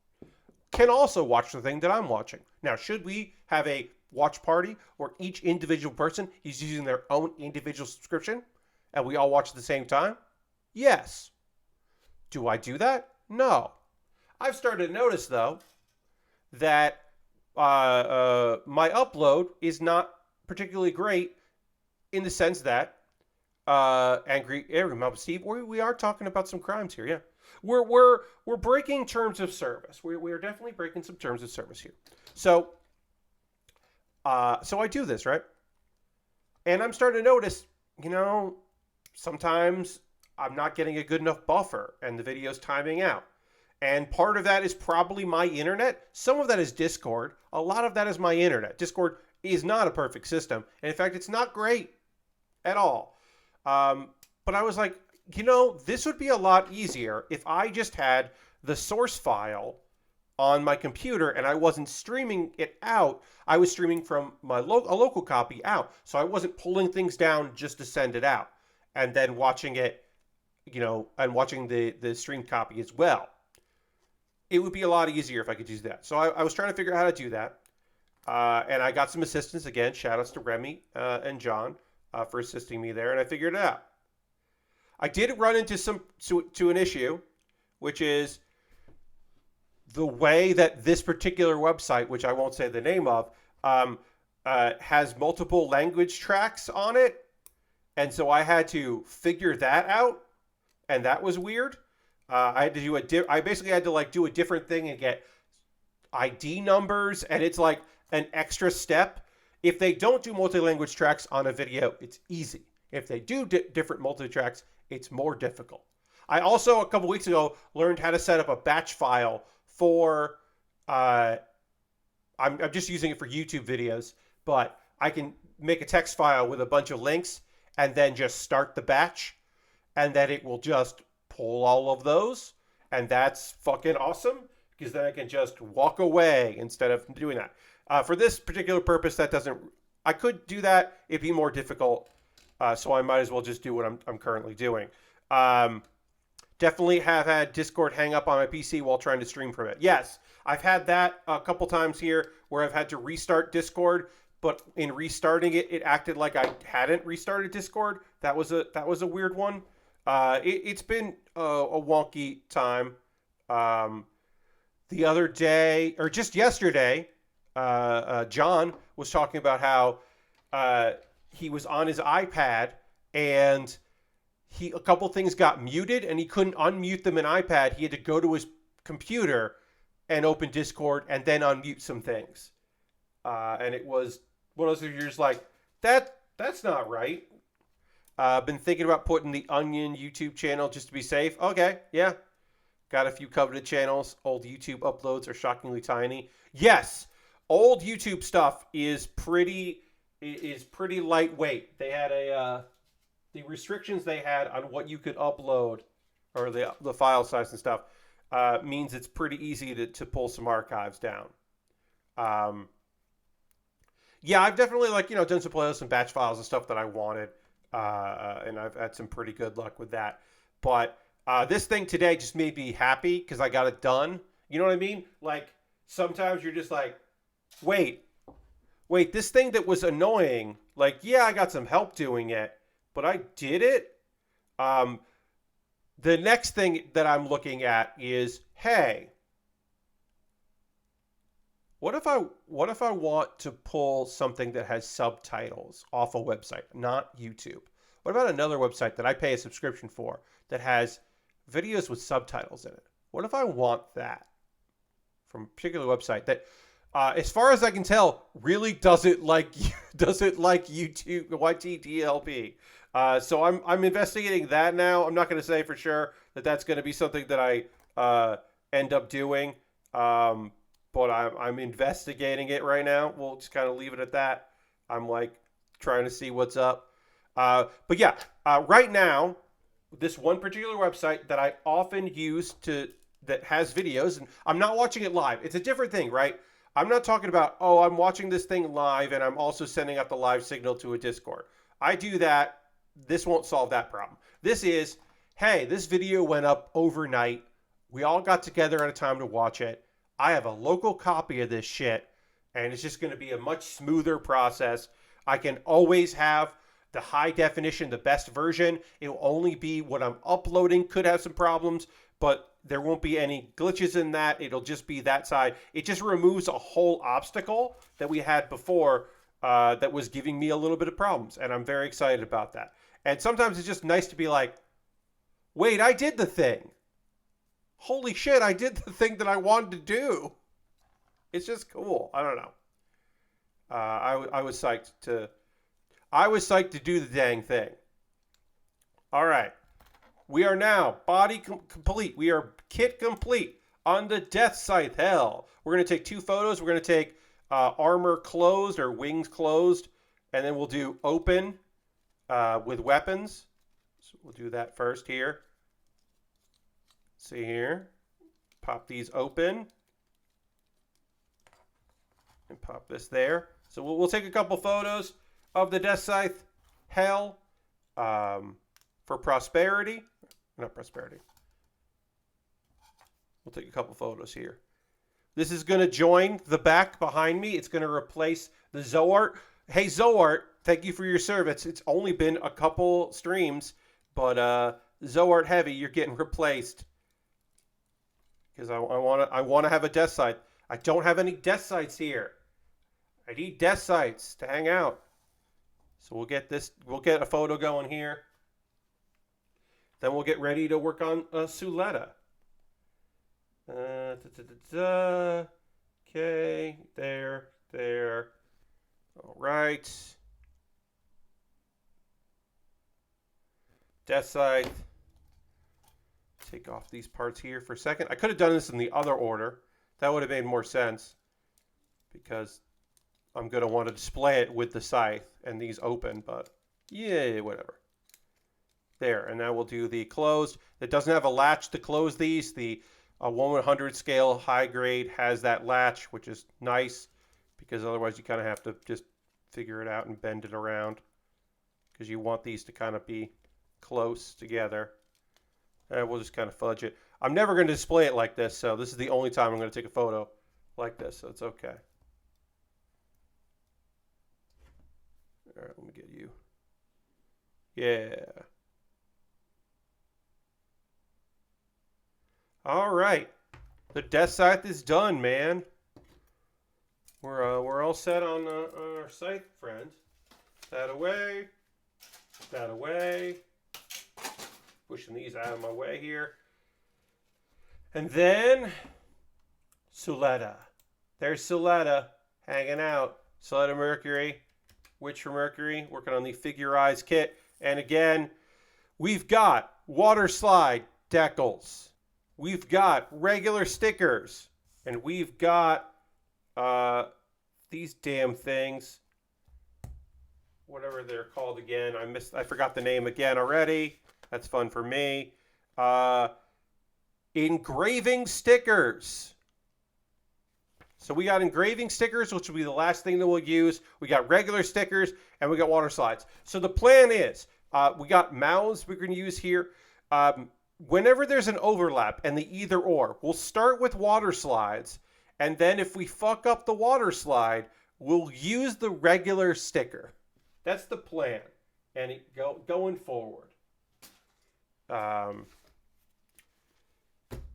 can also watch the thing that I'm watching. Now, should we have a watch party where each individual person is using their own individual subscription and we all watch at the same time? Yes. Do I do that? No. I've started to notice, though, that my upload is not particularly great in the sense that Angry Mob Steve, we are talking about some crimes here. Yeah, we're breaking terms of service. We are definitely breaking some terms of service here. So so I do this, right, and I'm starting to notice, sometimes I'm not getting a good enough buffer, and the video's timing out. And part of that is probably my internet. Some of that is Discord. A lot of that is my internet. Discord is not a perfect system. And in fact, it's not great at all. But I was like, this would be a lot easier if I just had the source file on my computer and I wasn't streaming it out. I was streaming from a local copy out. So I wasn't pulling things down just to send it out and then watching it, and watching the streamed copy as well. It would be a lot easier if I could use that. So I was trying to figure out how to do that. And I got some assistance again. Shout outs to Remy and John for assisting me there. And I figured it out. I did run into to an issue, which is the way that this particular website, which I won't say the name of, has multiple language tracks on it. And so I had to figure that out. And that was weird. I had to do I basically had to do a different thing and get ID numbers, and it's like an extra step. If they don't do multi-language tracks on a video, it's easy. If they do different multi-tracks, it's more difficult. I also, a couple weeks ago, learned how to set up a batch file for, I'm just using it for YouTube videos, but I can make a text file with a bunch of links and then just start the batch, and then it will just pull all of those, and that's fucking awesome, because then I can just walk away instead of doing that. For this particular purpose, I could do that. It'd be more difficult, so I might as well just do what I'm currently doing. Definitely have had Discord hang up on my PC while trying to stream from it. Yes, I've had that a couple times here where I've had to restart Discord, but in restarting it, it acted like I hadn't restarted Discord. That was a weird one. It's been a wonky time. The other day, or just yesterday, John was talking about how he was on his iPad and a couple things got muted and he couldn't unmute them in iPad. He had to go to his computer and open Discord and then unmute some things. And it was one of those you're just like, that's not right. Been thinking about putting the Onion YouTube channel just to be safe. Okay, yeah. Got a few coveted channels. Old YouTube uploads are shockingly tiny. Yes, old YouTube stuff is pretty lightweight. They had the restrictions they had on what you could upload, or the file size and stuff, means it's pretty easy to pull some archives down. Yeah, I've definitely done some playlists and batch files and stuff that I wanted. And I've had some pretty good luck with that. But this thing today just made me happy because I got it done. You know what I mean? Like, sometimes you're just like, wait, this thing that was annoying, yeah, I got some help doing it, but I did it. The next thing that I'm looking at is, hey, what if I want to pull something that has subtitles off a website, not YouTube? What about another website that I pay a subscription for that has videos with subtitles in it? What if I want that from a particular website that, as far as I can tell, really doesn't like YouTube YTDLP? So I'm investigating that now. I'm not going to say for sure that that's going to be something that I end up doing. But I'm investigating it right now. We'll just kind of leave it at that. I'm trying to see what's up. But yeah, right now, this one particular website that I often use that has videos, and I'm not watching it live. It's a different thing, right? I'm not talking about, I'm watching this thing live and I'm also sending out the live signal to a Discord. I do that. This won't solve that problem. This is, hey, this video went up overnight. We all got together at a time to watch it. I have a local copy of this shit, and it's just going to be a much smoother process. I can always have the high definition, the best version. It will only be what I'm uploading could have some problems, but there won't be any glitches in that. It'll just be that side. It just removes a whole obstacle that we had before that was giving me a little bit of problems. And I'm very excited about that. And sometimes it's just nice to be like, wait, I did the thing. Holy shit, I did the thing that I wanted to do. It's just cool. I don't know. I was psyched to do the dang thing. All right. We are now body complete. We are kit complete on the Deathscythe. Hell. We're going to take 2 photos. We're going to take armor closed or wings closed. And then we'll do open with weapons. So we'll do that first here. See here. Pop these open. And pop this there. So we'll take a couple photos of the Deathscythe. Hell. For prosperity. Not prosperity. We'll take a couple photos here. This is going to join the back behind me. It's going to replace the Zoart. Hey, Zoart, thank you for your service. It's only been a couple streams, but Zoart Heavy, you're getting replaced. Because I want to have a Deathscythe. I don't have any Deathscythes here. I need Deathscythes to hang out. So we'll get a photo going here. Then we'll get ready to work on Suletta. Okay, there. All right. Deathscythe. Take off these parts here for a second. I could have done this in the other order. That would have made more sense. Because I'm going to want to display it with the scythe and these open, but yeah, whatever. There, and now we'll do the closed. It doesn't have a latch to close these. The 1/100 scale high grade has that latch, which is nice because otherwise you kind of have to just figure it out and bend it around because you want these to kind of be close together. And we'll just kind of fudge it. I'm never going to display it like this, so this is the only time I'm going to take a photo like this, so it's okay. All right, let me get you. Yeah. All right, the Deathscythe is done, man. We're all set on our scythe, friends. That away. That away. Pushing these out of my way here. And then Suletta. There's Suletta hanging out. Suletta Mercury. Witch for Mercury. Working on the figurized kit. And again, we've got water slide decals. We've got regular stickers. And we've got these damn things. Whatever they're called again. I forgot the name again already. That's fun for me. Engraving stickers. So we got engraving stickers, which will be the last thing that we'll use. We got regular stickers, and we got water slides. So the plan is, we got mouths we're going to use here. Whenever there's an overlap and the either or, we'll start with water slides, and then if we fuck up the water slide, we'll use the regular sticker. That's the plan, and going forward.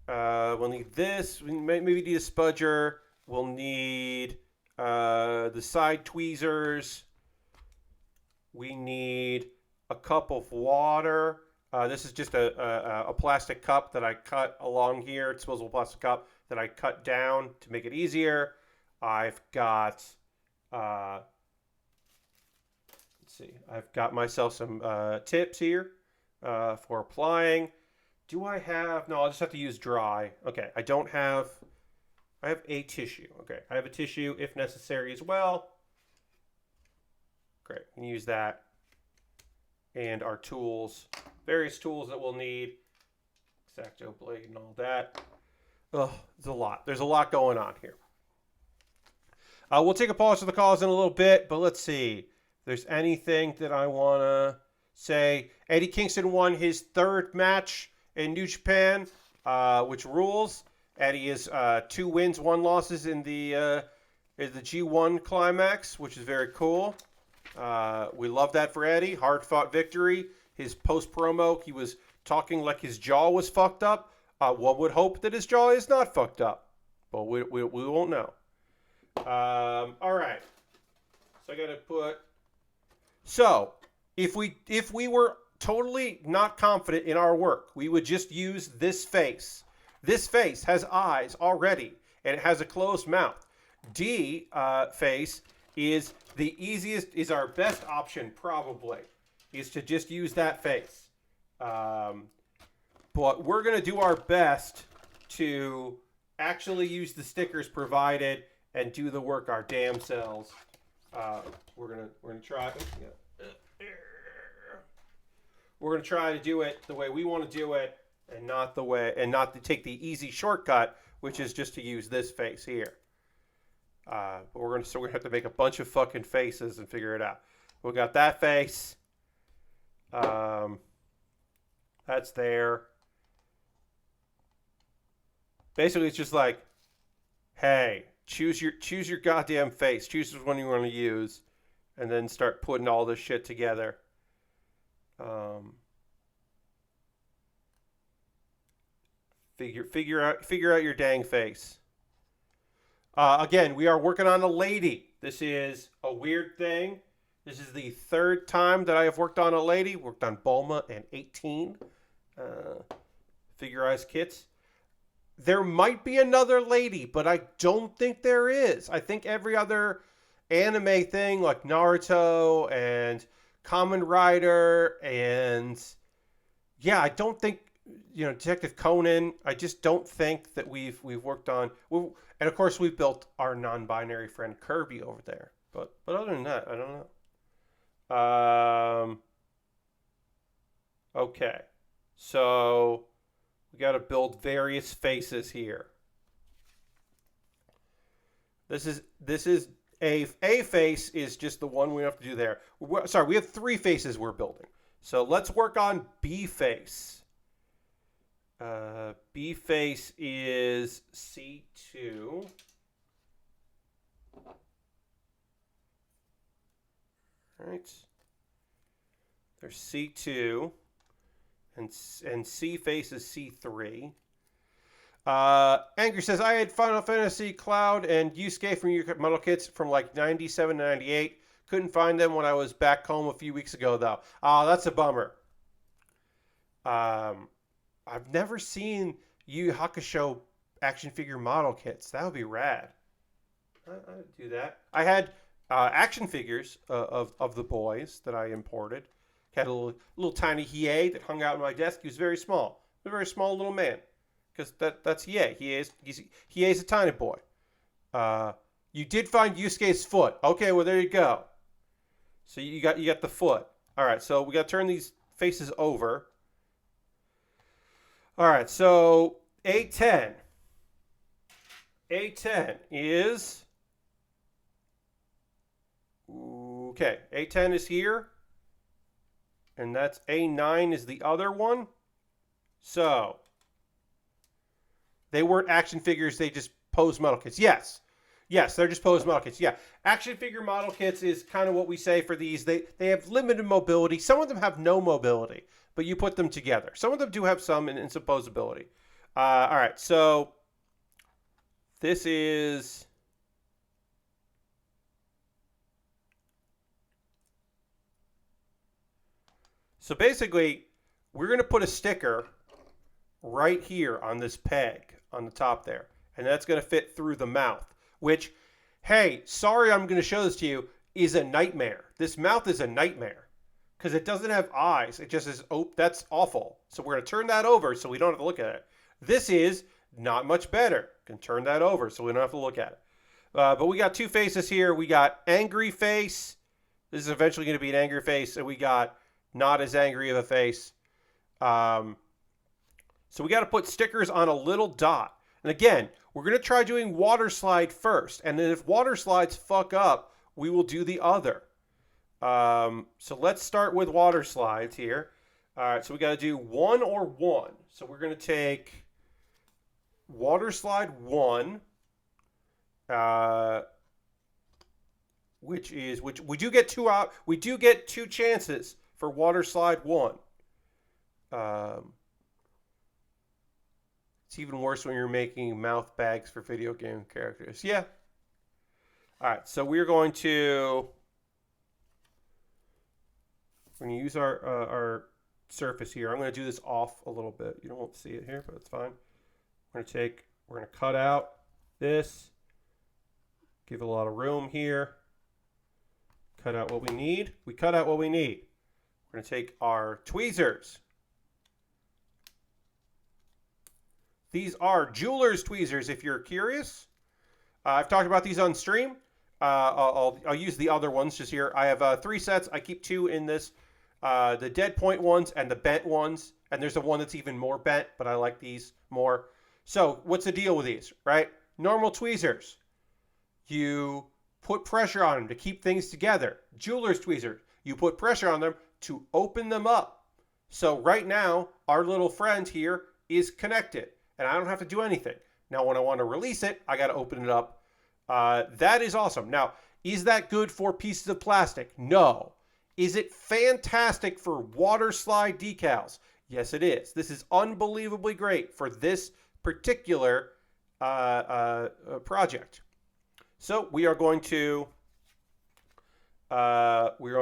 We'll need this. We maybe need a spudger. We'll need the side tweezers. We need a cup of water. This is just a plastic cup that I cut along here. It's a disposable plastic cup that I cut down to make it easier. I've got, let's see, I've got myself some tips here for applying. Do I have, no, I'll just have to use dry. Okay, I have a tissue. Okay, I have a tissue if necessary as well. Great, we can use that. And our tools, various tools that we'll need. X-Acto blade and all that. Oh, there's a lot going on here. We'll take a pause for the calls in a little bit, but let's see if there's anything that I want to say. Eddie Kingston won his 3rd match in New Japan, which rules. Eddie is 2 wins, 1 losses in the G1 climax, which is very cool. We love that for Eddie. Hard-fought victory. His post-promo, he was talking like his jaw was fucked up. One would hope that his jaw is not fucked up, but we won't know. All right. So I got to put. So if we were totally not confident in our work, we would just use this face. This face has eyes already, and it has a closed mouth. D face is the easiest, is our best option probably, is to just use that face. But we're going to do our best to actually use the stickers provided and do the work our damn selves. We're gonna try. We're gonna try to do it the way we want to do it, and not to take the easy shortcut, which is just to use this face here. But we're gonna have to make a bunch of fucking faces and figure it out. We got that face. That's there. Basically, it's just like, hey, choose your goddamn face. Choose which one you want to use, and then start putting all this shit together. Figure out your dang face. Again, we are working on a lady. This is a weird thing. This is the third time that I have worked on a lady. Worked on Bulma and 18 figurized kits. There might be another lady, but I don't think there is. I think every other anime thing, like Naruto and Kamen Rider, and yeah, I don't think, Detective Conan. I just don't think that we've worked on. And of course, we've built our non-binary friend Kirby over there. But other than that, I don't know. Okay, so we got to build various faces here. This is a face is just the one we have to do there. Sorry, we have 3 faces we're building. So let's work on B face. B face is C2. All right. There's C2. And C face is C3. Angry says, I had Final Fantasy Cloud and Yusuke from your model kits from like 97 to 98. Couldn't find them when I was back home a few weeks ago, though. That's a bummer. I've never seen Yu Hakusho action figure model kits. That would be rad. I'd do that. I had action figures of the boys that I imported. Had a little tiny Hiei that hung out on my desk. He was very small. A very small little man. Because that's Hiei. Hiei's a tiny boy. You did find Yusuke's foot. Okay, well there you go. So you got the foot. All right, so we got to turn these faces over. All right, so A10. A10 is okay. A10 is here. And that's A9 is the other one. So, they weren't action figures, they just posed model kits. Yes, they're just posed model kits. Yeah, action figure model kits is kind of what we say for these. They have limited mobility. Some of them have no mobility, but you put them together. Some of them do have some in some posability. All right, so this is... So basically, we're going to put a sticker right here on this peg on the top there. And that's going to fit through the mouth. Which, hey, sorry I'm going to show this to you, is a nightmare. This mouth is a nightmare. Because it doesn't have eyes. It just is, oh, that's awful. So we're going to turn that over so we don't have to look at it. This is not much better. Can turn that over so we don't have to look at it. But we got 2 faces here. We got angry face. This is eventually going to be an angry face. And we got... not as angry of a face. So we got to put stickers on a little dot. And again, we're going to try doing water slide first. And then if water slides fuck up, we will do the other. So let's start with water slides here. All right, so we got to do 1 or 1. So we're going to take water slide 1. Which we do get 2 out. We do get 2 chances for water slide 1. It's even worse when you're making mouth bags for video game characters. Yeah. All right, so we're going to use our surface here. I'm going to do this off a little bit. You don't see it here, but it's fine. We're going to cut out this, give it a lot of room here. Cut out what we need. We cut out what we need. We're going to take our tweezers. These are jeweler's tweezers, if you're curious. I've talked about these on stream. I'll use the other ones just here. I have 3 sets. I keep 2 in this. The dead point ones and the bent ones. And there's a one that's even more bent, but I like these more. So what's the deal with these, right? Normal tweezers. You put pressure on them to keep things together. Jeweler's tweezers. You put pressure on them to open them up. So right now, our little friend here is connected. And I don't have to do anything. Now, when I want to release it, I got to open it up. That is awesome. Now, is that good for pieces of plastic? No. Is it fantastic for water slide decals? Yes, it is. This is unbelievably great for this particular project. So we are going to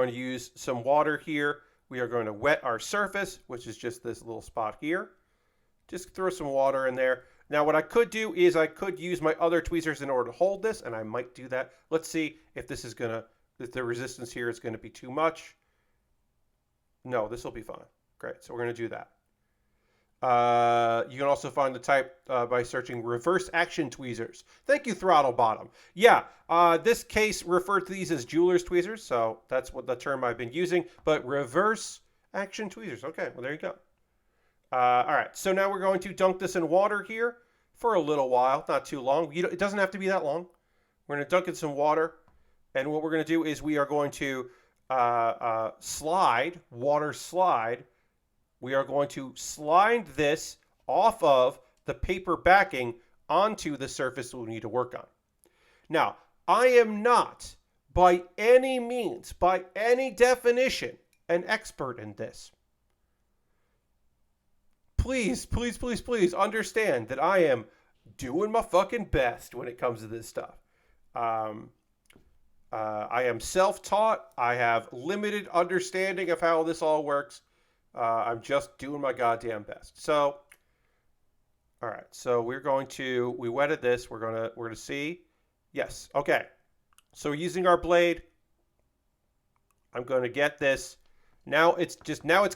use some water here. We are going to wet our surface, which is just this little spot here. Just throw some water in there. Now, what I could do is I could use my other tweezers in order to hold this, and I might do that. Let's see if this is if the resistance here is going to be too much. No, this will be fine. Great, so we're going to do that. You can also find the type by searching reverse action tweezers. Thank you, Throttle Bottom. Yeah, this case referred to these as jeweler's tweezers, so that's what the term I've been using. But reverse action tweezers. Okay, well, there you go. All right, so now we're going to dunk this in water here for a little while, not too long. It doesn't have to be that long. We're going to dunk in some water, and what we're going to do is we are going to water slide. We are going to slide this off of the paper backing onto the surface we need to work on. Now, I am not, by any means, by any definition, an expert in this. Please, please, please, please understand that I am doing my fucking best when it comes to this stuff. I am self-taught. I have limited understanding of how this all works. I'm just doing my goddamn best. So, all right. So we wetted this. We're gonna see. Yes. Okay. So we're using our blade. I'm going to get this. Now it's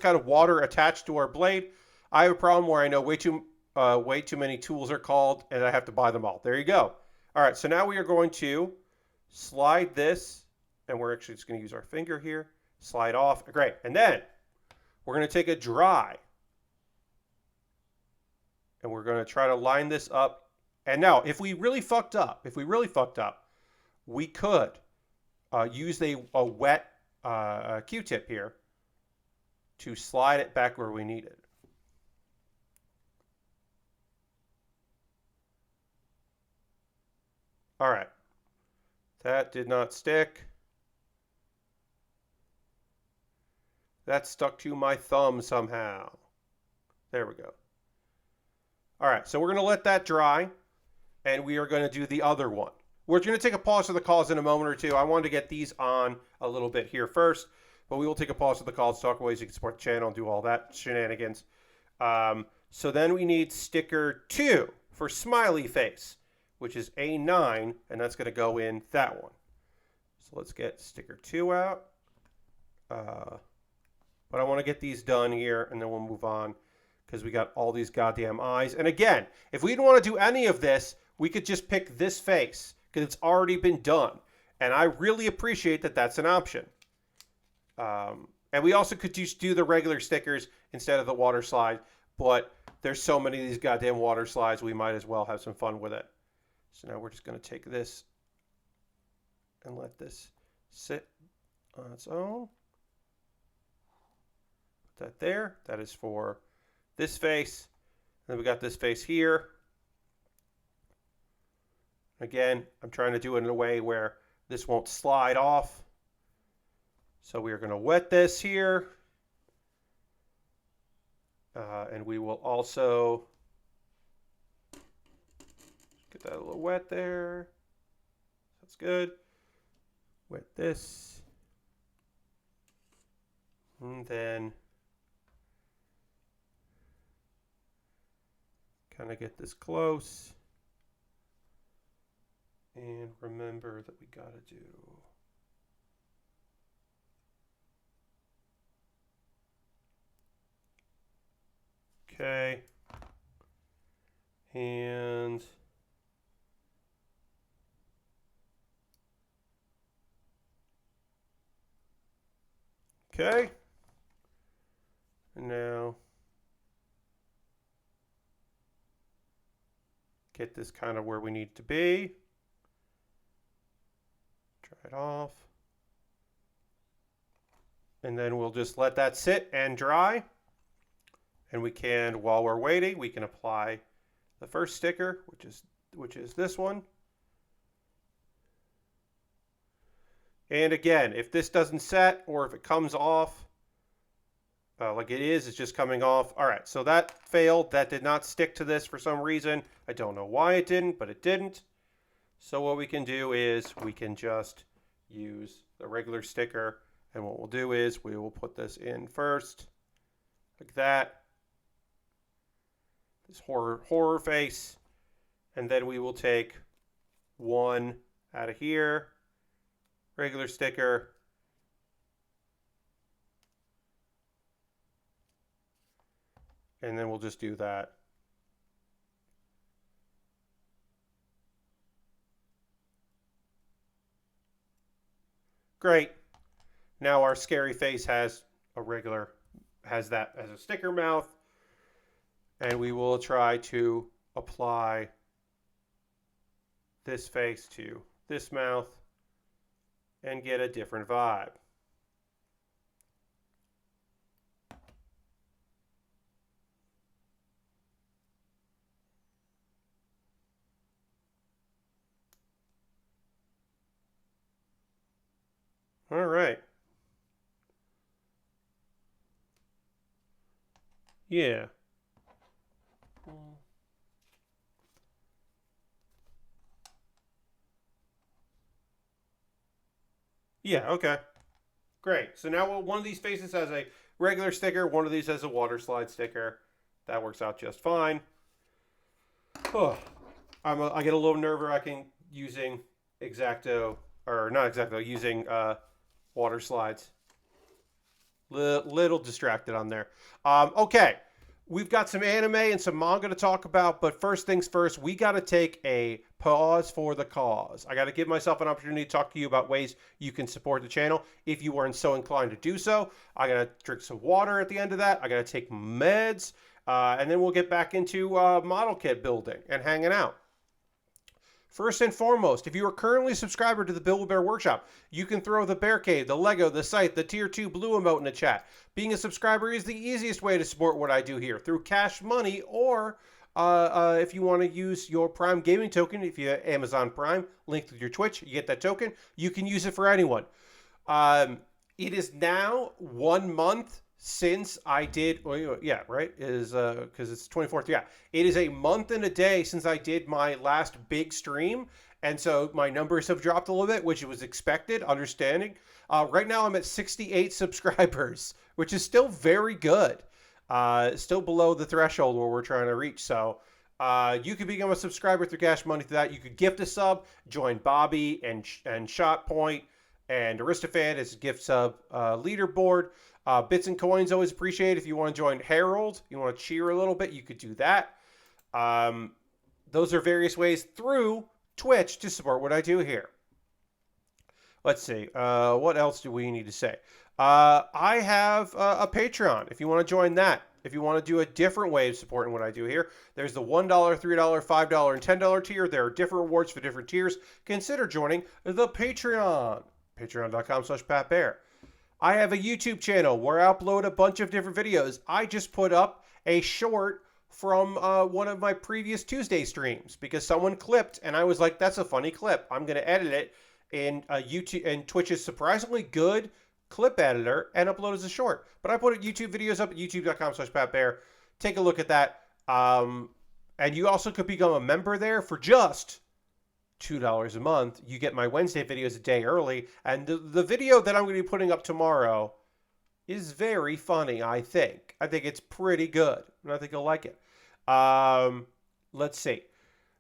kind of water attached to our blade. I have a problem where I know way too many tools are called, and I have to buy them all. There you go. All right, so now we are going to slide this, and we're actually just going to use our finger here. Slide off. Great. And then we're going to take a dry, and we're going to try to line this up. And now, if we really fucked up, we could use a wet Q-tip here to slide it back where we need it. All right, that did not stick. That stuck to my thumb somehow. There we go. All right, so we're going to let that dry, and we are going to do the other one. We're going to take a pause for the calls in a moment or two. I wanted to get these on a little bit here first, but we will take a pause for the calls, talk ways you can support the channel, and do all that shenanigans. So then we need sticker 2 for smiley face, which is A9, and that's going to go in that one. So let's get sticker 2 out. But I want to get these done here, and then we'll move on, because we got all these goddamn eyes. And again, if we didn't want to do any of this, we could just pick this face, because it's already been done. And I really appreciate that that's an option. And we also could just do the regular stickers instead of the water slide, but there's so many of these goddamn water slides, we might as well have some fun with it. So now we're just going to take this and let this sit on its own. Put that there. That is for this face. And then we got this face here. Again, I'm trying to do it in a way where this won't slide off. So we are going to wet this here. And we will also Get that a little wet there. That's good. Wet this. And then kind of get this close. And remember that we got to do okay. And okay. And now get this kind of where we need to be. Dry it off. And then we'll just let that sit and dry. And we can, while we're waiting, we can apply the first sticker, which is this one. And again, if this doesn't set or if it comes off, like it is, it's just coming off. All right, so that failed. That did not stick to this for some reason. I don't know why it didn't, but it didn't. So what we can do is we can just use the regular sticker. And what we'll do is we will put this in first, like that. This horror face. And then we will take one out of here. Regular sticker. And then we'll just do that. Great. Now our scary face has that as a sticker mouth. And we will try to apply this face to this mouth and get a different vibe. All right. Yeah. Yeah, okay. Great. So now one of these faces has a regular sticker, one of these has a water slide sticker. That works out just fine. Oh, I get a little nerve-wracking using X-Acto, or not X-Acto, using water slides. Little distracted on there. Okay. We've got some anime and some manga to talk about, but first things first, we got to take a pause for the cause. I got to give myself an opportunity to talk to you about ways you can support the channel if you weren't so inclined to do so. I got to drink some water at the end of that. I got to take meds, and then we'll get back into model kit building and hanging out. First and foremost, if you are currently a subscriber to the Build Bear Workshop, you can throw the Bear Cave, the Lego, the Scythe, the Tier 2 Blue emote in the chat. Being a subscriber is the easiest way to support what I do here, through cash money, or if you want to use your Prime Gaming token, if you have Amazon Prime, linked with your Twitch, you get that token. You can use it for anyone. It is now 1 month since I did, well, yeah, right, is because it's 24th, yeah. It is a month and a day since I did my last big stream, and so my numbers have dropped a little bit, which was expected, understanding. Right now I'm at 68 subscribers, which is still very good. Still below the threshold where we're trying to reach, so you can become a subscriber through Cash Money through that. You could gift a sub, join Bobby and Shot Point and Aristofan as a gift sub leaderboard. Bits and coins always appreciate. If you want to join Herald, you want to cheer a little bit, you could do that. Those are various ways through Twitch to support what I do here. Let's see. What else do we need to say? I have a Patreon. If you want to join that, if you want to do a different way of supporting what I do here, there's the $1, $3, $5, and $10 tier. There are different rewards for different tiers. Consider joining the Patreon. Patreon.com/PatBear. I have a YouTube channel where I upload a bunch of different videos. I just put up a short from one of my previous Tuesday streams because someone clipped, and I was like, that's a funny clip. I'm going to edit it in YouTube, and Twitch's surprisingly good clip editor, and upload as a short. But I put YouTube videos up at youtube.com/PatBear. Take a look at that. And you also could become a member there for just $2 a month. You get my Wednesday videos a day early. And the video that I'm going to be putting up tomorrow is very funny, I think. I think it's pretty good. And I think you'll like it. Let's see.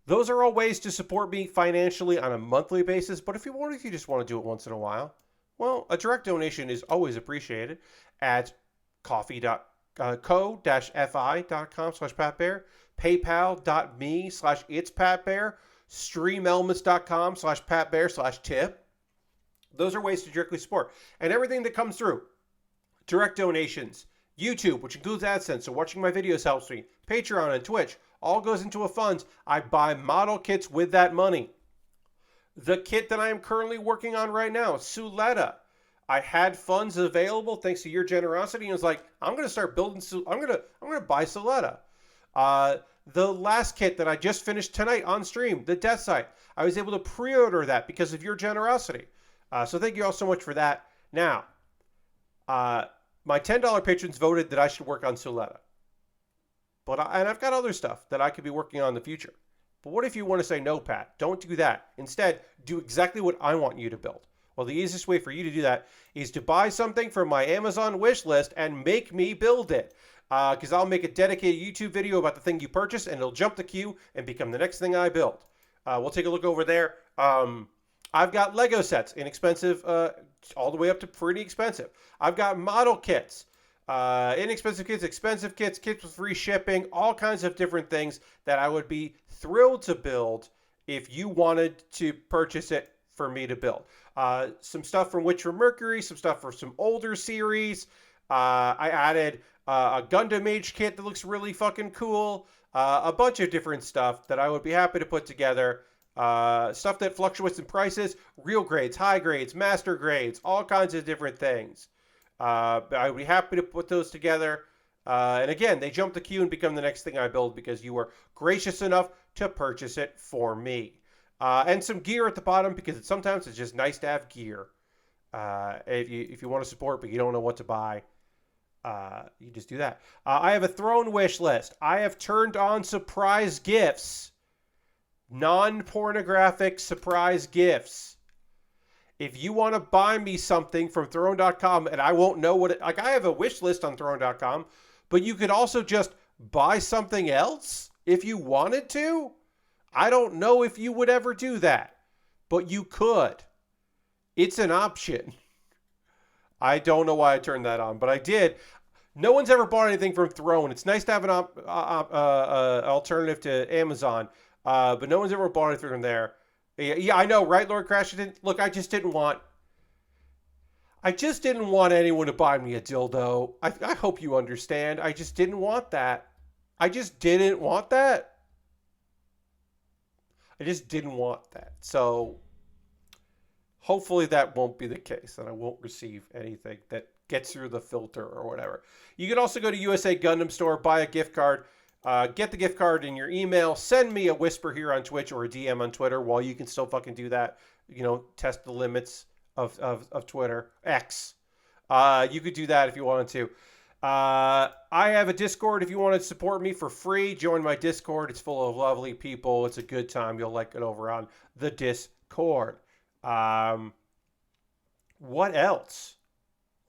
Those are all ways to support me financially on a monthly basis. But if you just want to do it once in a while, well, a direct donation is always appreciated at ko-fi.com/PatBear, paypal.me/itspatbear, streamelements.com/PatBear/tip. Those are ways to directly support. And everything that comes through, direct donations, YouTube, which includes AdSense, so watching my videos helps me, Patreon and Twitch, all goes into a fund. I buy model kits with that money. The kit that I am currently working on right now, Suletta. I had funds available thanks to your generosity, and I was like, I'm going to start building. I'm going to buy Suletta. The last kit that I just finished tonight on stream, the Deathscythe, I was able to pre-order that because of your generosity. So thank you all so much for that. Now, my $10 patrons voted that I should work on Suletta. And I've got other stuff that I could be working on in the future. But what if you want to say, no, Pat, don't do that. Instead, do exactly what I want you to build. Well, the easiest way for you to do that is to buy something from my Amazon wish list and make me build it. Because I'll make a dedicated YouTube video about the thing you purchased, and it'll jump the queue and become the next thing I build. We'll take a look over there. I've got Lego sets, inexpensive, all the way up to pretty expensive. I've got model kits. Inexpensive kits, expensive kits, kits with free shipping, all kinds of different things that I would be thrilled to build if you wanted to purchase it for me to build. Some stuff from Mercury, some stuff for some older series. I added a Gundam Age kit that looks really fucking cool. A bunch of different stuff that I would be happy to put together. Stuff that fluctuates in prices, real grades, high grades, master grades, all kinds of different things. I would be happy to put those together. And again, they jump the queue and become the next thing I build because you were gracious enough to purchase it for me. And some gear at the bottom because sometimes it's just nice to have gear. If you want to support but you don't know what to buy, you just do that. I have a throne wish list. I have turned on surprise gifts. Non-pornographic surprise gifts. If you want to buy me something from Throne.com and I won't know what it... Like, I have a wish list on Throne.com, but you could also just buy something else if you wanted to. I don't know if you would ever do that, but you could. It's an option. I don't know why I turned that on, but I did. No one's ever bought anything from Throne. It's nice to have an alternative to Amazon, but no one's ever bought anything from there. Yeah, I know, right, Lord Crash? Look, I just didn't want anyone to buy me a dildo. I hope you understand. I just didn't want that. I just didn't want that. So hopefully that won't be the case, and I won't receive anything that gets through the filter or whatever. You can also go to USA Gundam Store, buy a gift card. Get the gift card in your email. Send me a whisper here on Twitch or a DM on Twitter while you can still fucking do that. You know, test the limits of Twitter. X. You could do that if you wanted to. I have a Discord if you want to support me for free. Join my Discord. It's full of lovely people. It's a good time. You'll like it over on the Discord. What else?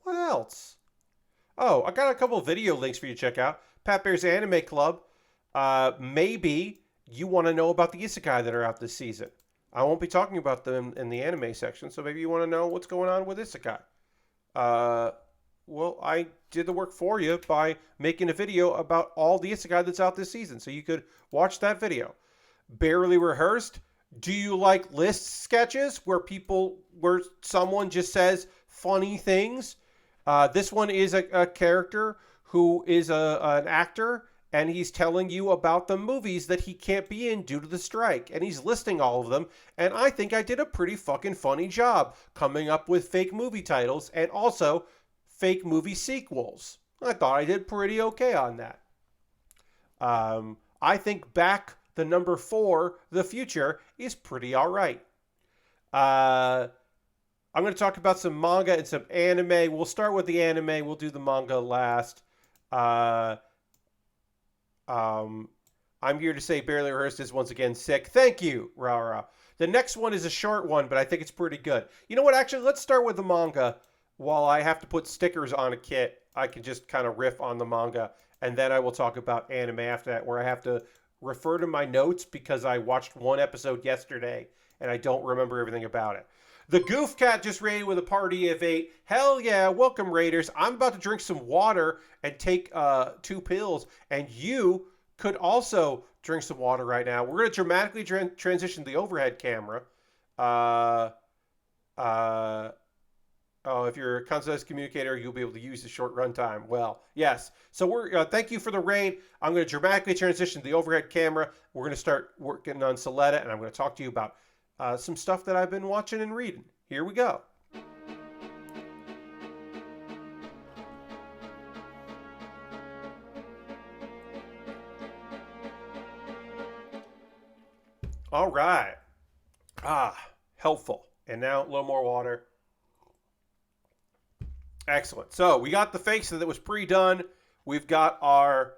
Oh, I got a couple of video links for you to check out. Pat Bear's Anime Club. Maybe you want to know about the isekai that are out this season. I won't be talking about them in the anime section, so maybe you want to know what's going on with isekai. Well, I did the work for you by making a video about all the isekai that's out this season, so you could watch that video. Barely Rehearsed. Do you like list sketches where someone just says funny things? This one is a character who is an actor, and he's telling you about the movies that he can't be in due to the strike, and he's listing all of them, and I think I did a pretty fucking funny job coming up with fake movie titles and also fake movie sequels. I thought I did pretty okay on that. I think Back the Number 4, The Future, is pretty alright. I'm going to talk about some manga and some anime. We'll start with the anime. We'll do the manga last. I'm here to say Barely Rehearsed is once again sick. Thank you, Rara. The next one is a short one, but I think it's pretty good. You know what? Actually, let's start with the manga. While I have to put stickers on a kit, I can just kind of riff on the manga, and then I will talk about anime after that, where I have to refer to my notes because I watched one episode yesterday and I don't remember everything about it. The Goof Cat just raided with a party of 8. Hell yeah, welcome Raiders. I'm about to drink some water and take 2 pills, and you could also drink some water right now. We're going to dramatically transition the overhead camera. If you're a conscious communicator, you'll be able to use the short runtime. Well, yes. So we're thank you for the raid. I'm going to dramatically transition the overhead camera. We're going to start working on Suletta, and I'm going to talk to you about some stuff that I've been watching and reading. Here we go. All right. Helpful. And now a little more water. Excellent. So we got the face that was pre-done. We've got our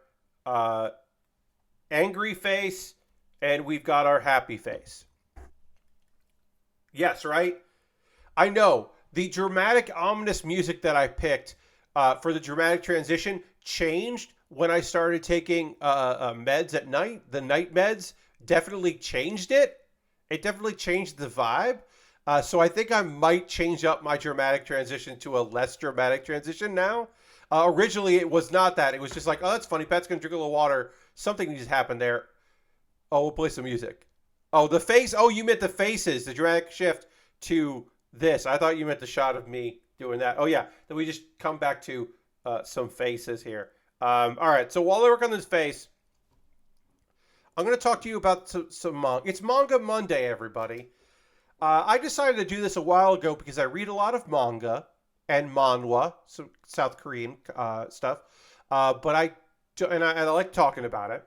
angry face, and we've got our happy face. Yes, right? I know. The dramatic, ominous music that I picked for the dramatic transition changed when I started taking meds at night. The night meds definitely changed it. It definitely changed the vibe. So I think I might change up my dramatic transition to a less dramatic transition now. Originally, it was not that. It was just like, oh, that's funny. Pat's going to drink a little water. Something needs to happen there. Oh, we'll play some music. Oh, the face. Oh, you meant the faces. The dramatic shift to this. I thought you meant the shot of me doing that. Oh, yeah. Then we just come back to some faces here. All right. So while I work on this face, I'm going to talk to you about some manga. It's Manga Monday, everybody. I decided to do this a while ago because I read a lot of manga and manhwa, some South Korean stuff. But I like talking about it.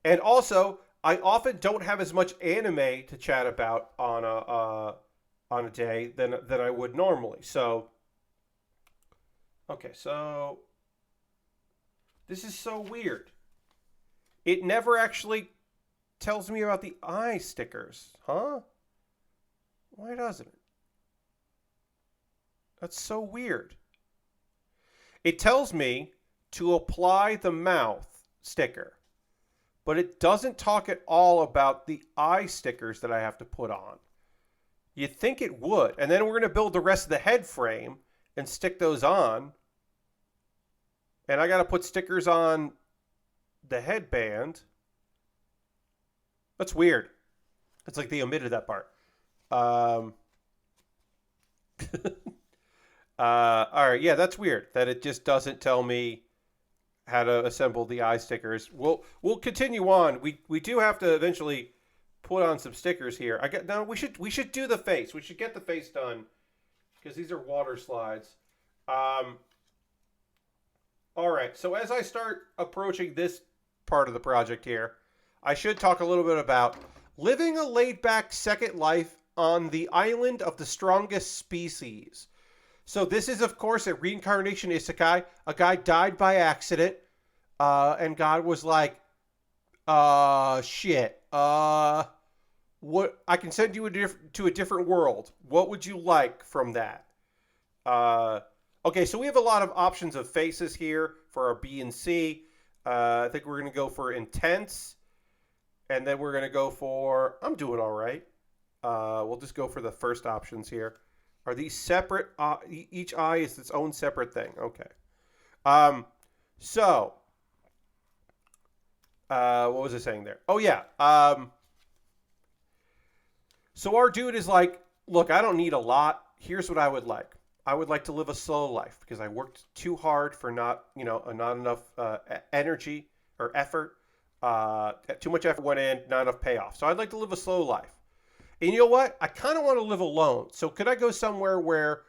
And also, I often don't have as much anime to chat about on a day than I would normally. So, okay, so this is so weird. It never actually tells me about the eye stickers, huh? Why doesn't it? That's so weird. It tells me to apply the mouth sticker, but it doesn't talk at all about the eye stickers that I have to put on. You'd think it would. And then we're going to build the rest of the head frame and stick those on. And I got to put stickers on the headband. That's weird. It's like they omitted that part. All right, yeah, that's weird that it just doesn't tell me how to assemble the eye stickers. We'll continue on. We do have to eventually put on some stickers here. We should do the face. We should get the face done because these are water slides. All right, so as I start approaching this part of the project here, I should talk a little bit about living a laid-back second life on the island of the strongest species. So this is, of course, a reincarnation isekai. A guy died by accident, and God was like, shit. What? I can send you to a different world. What would you like from that? Okay, so we have a lot of options of faces here for our B and C. I think we're going to go for intense, and then we're going to go for, I'm doing all right. We'll just go for the first options here. Are these separate? Each eye is its own separate thing. Okay. So, what was I saying there? Oh, yeah. So our dude is like, look, I don't need a lot. Here's what I would like. I would like to live a slow life because I worked too hard for not enough energy or effort. Too much effort went in, not enough payoff. So I'd like to live a slow life. And you know what? I kind of want to live alone. So could I go somewhere where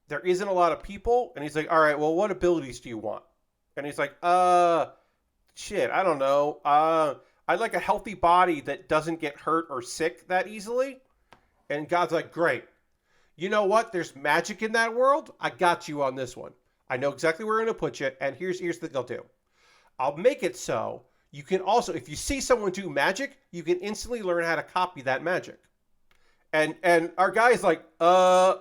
there isn't a lot of people? And he's like, all right, well, what abilities do you want? And he's like, shit, I don't know. I'd like a healthy body that doesn't get hurt or sick that easily. And God's like, great. You know what? There's magic in that world. I got you on this one. I know exactly where we're going to put you. And here's the thing I'll do. I'll make it so You can also, if you see someone do magic, you can instantly learn how to copy that magic. And our guy is like, all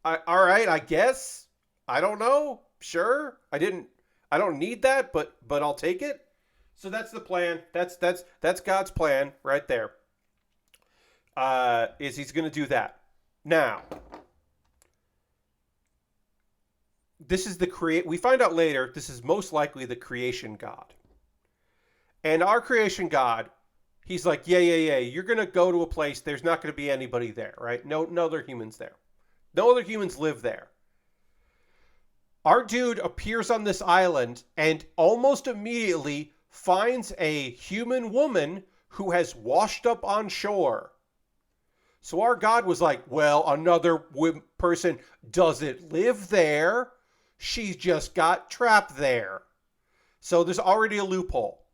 right, I guess. I don't know. Sure. I don't need that, but I'll take it. So that's the plan. That's God's plan right there. Is he's going to do that. Now, this is we find out later, this is most likely the creation God. And our creation God, he's like, yeah. You're going to go to a place, there's not going to be anybody there, right? No other humans there. No other humans live there. Our dude appears on this island and almost immediately finds a human woman who has washed up on shore. So our God was like, well, another person doesn't live there. She just got trapped there. So there's already a loophole.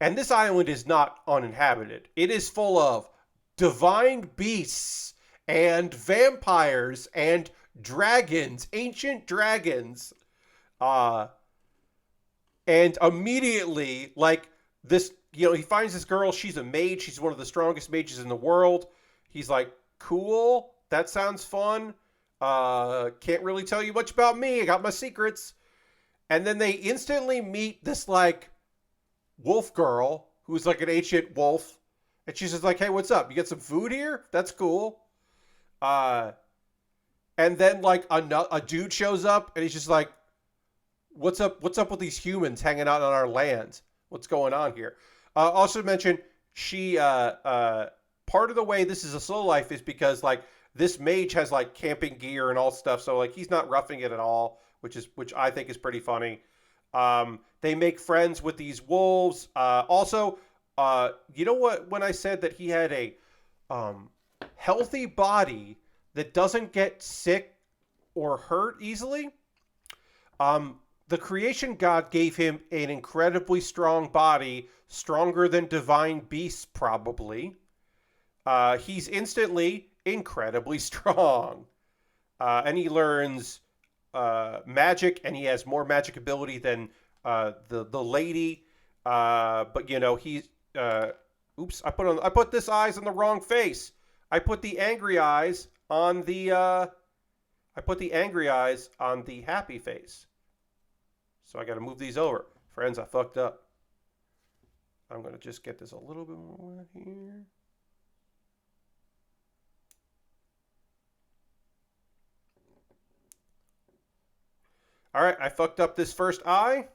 And this island is not uninhabited. It is full of divine beasts and vampires and dragons, ancient dragons. And immediately, like this, he finds this girl. She's a mage. She's one of the strongest mages in the world. He's like, cool. That sounds fun. Can't really tell you much about me. I got my secrets. And then they instantly meet this like wolf girl who's like an ancient wolf. And she's just like, hey, what's up? You get some food here? That's cool. And then like a dude shows up and he's just like, what's up with these humans hanging out on our land? What's going on here? Also mention she part of the way this is a slow life is because like this mage has like camping gear and all stuff, so like he's not roughing it at all, which I think is pretty funny. They make friends with these wolves. Also, you know what? When I said that he had a healthy body that doesn't get sick or hurt easily, the creation God gave him an incredibly strong body, stronger than divine beasts probably. He's instantly incredibly strong. And he learns magic, and he has more magic ability than the lady. But he's oops, I put this eyes on the wrong face. I put the angry eyes on the happy face. So I got to move these over. Friends, I fucked up. I'm going to just get this a little bit more here. All right, I fucked up this first eye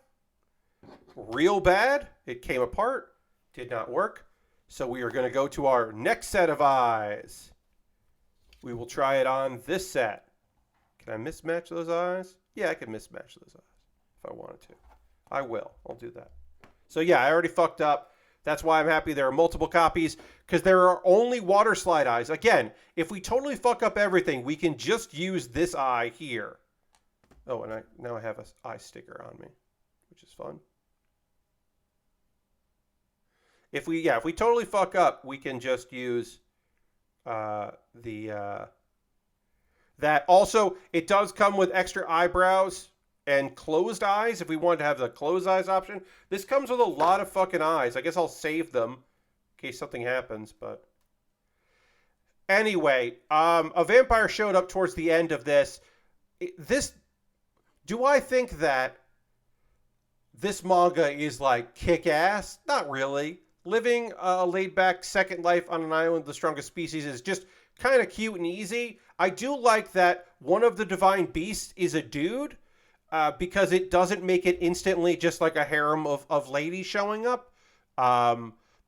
real bad. It came apart. Did not work. So we are going to go to our next set of eyes. We will try it on this set. Can I mismatch those eyes? Yeah, I can mismatch those eyes if I wanted to. I will. I'll do that. So yeah, I already fucked up. That's why I'm happy there are multiple copies, because there are only water slide eyes. Again, if we totally fuck up everything, we can just use this eye here. Oh, and now I have an eye sticker on me, which is fun. If we totally fuck up, we can just use that. Also, it does come with extra eyebrows and closed eyes if we wanted to have the closed eyes option. This comes with a lot of fucking eyes. I guess I'll save them in case something happens, but anyway, a vampire showed up towards the end of this. Do I think that this manga is like kick-ass? Not really. Living a laid-back second life on an island of the strongest species is just kind of cute and easy. I do like that one of the divine beasts is a dude, because it doesn't make it instantly just like a harem of ladies showing up.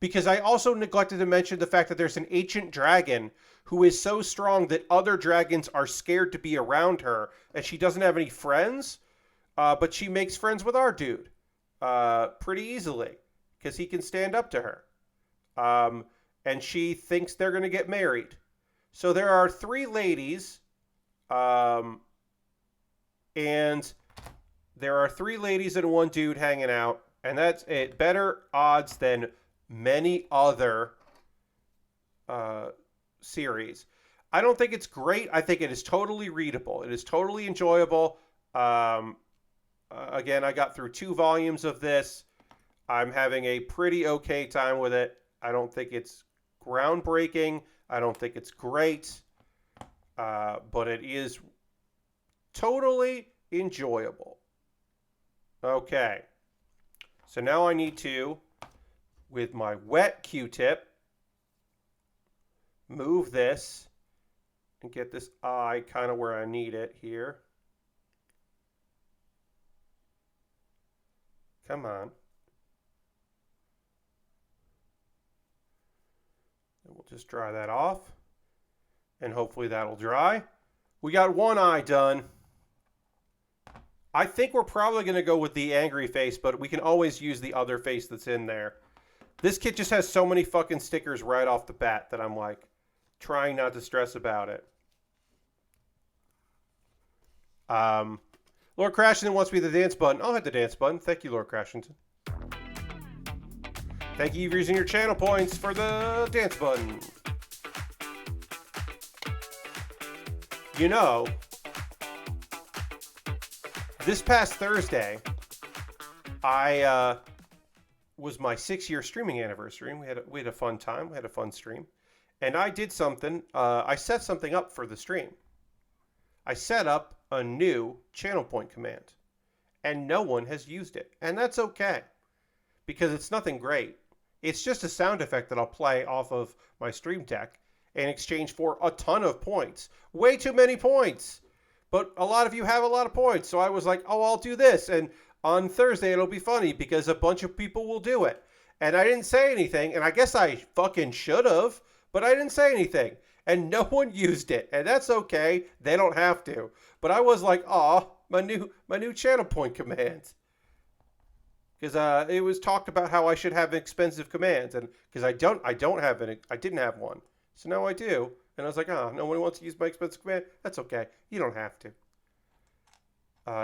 Because I also neglected to mention the fact that there's an ancient dragon who is so strong that other dragons are scared to be around her, and she doesn't have any friends, but she makes friends with our dude pretty easily because he can stand up to her. And she thinks they're going to get married. So there are 3 ladies, and there are 3 ladies and 1 dude hanging out, and that's it. Better odds than many other series. I don't think it's great. I think it is totally readable. It is totally enjoyable. Again, I got through 2 volumes of this. I'm having a pretty okay time with it. I don't think it's groundbreaking. I don't think it's great. But it is totally enjoyable. Okay. So now I need to, with my wet Q-tip, move this and get this eye kind of where I need it here. Come on. And we'll just dry that off. And hopefully that'll dry. We got one eye done. I think we're probably going to go with the angry face, but we can always use the other face that's in there. This kit just has so many fucking stickers right off the bat that I'm like trying not to stress about it. Lord Crashington wants me the dance button. I'll hit the dance button. Thank you, Lord Crashington. Thank you for using your channel points for the dance button. You know, this past Thursday, was my 6-year streaming anniversary, and we had a fun time. We had a fun stream, and I did something. I set something up for the stream. I set up a new channel point command, and no one has used it, and that's okay, because it's nothing great. It's just a sound effect that I'll play off of my stream deck in exchange for a ton of points. Way too many points. But a lot of you have a lot of points. So I was like, oh, I'll do this. And on Thursday, it'll be funny because a bunch of people will do it. And I didn't say anything. And I guess I fucking should have. But I didn't say anything. And no one used it. And that's okay. They don't have to. But I was like, oh, my new channel point commands. Because it was talked about how I should have expensive commands. And because I didn't have one. So now I do. And I was like, oh, no one wants to use my expensive command? That's okay. You don't have to.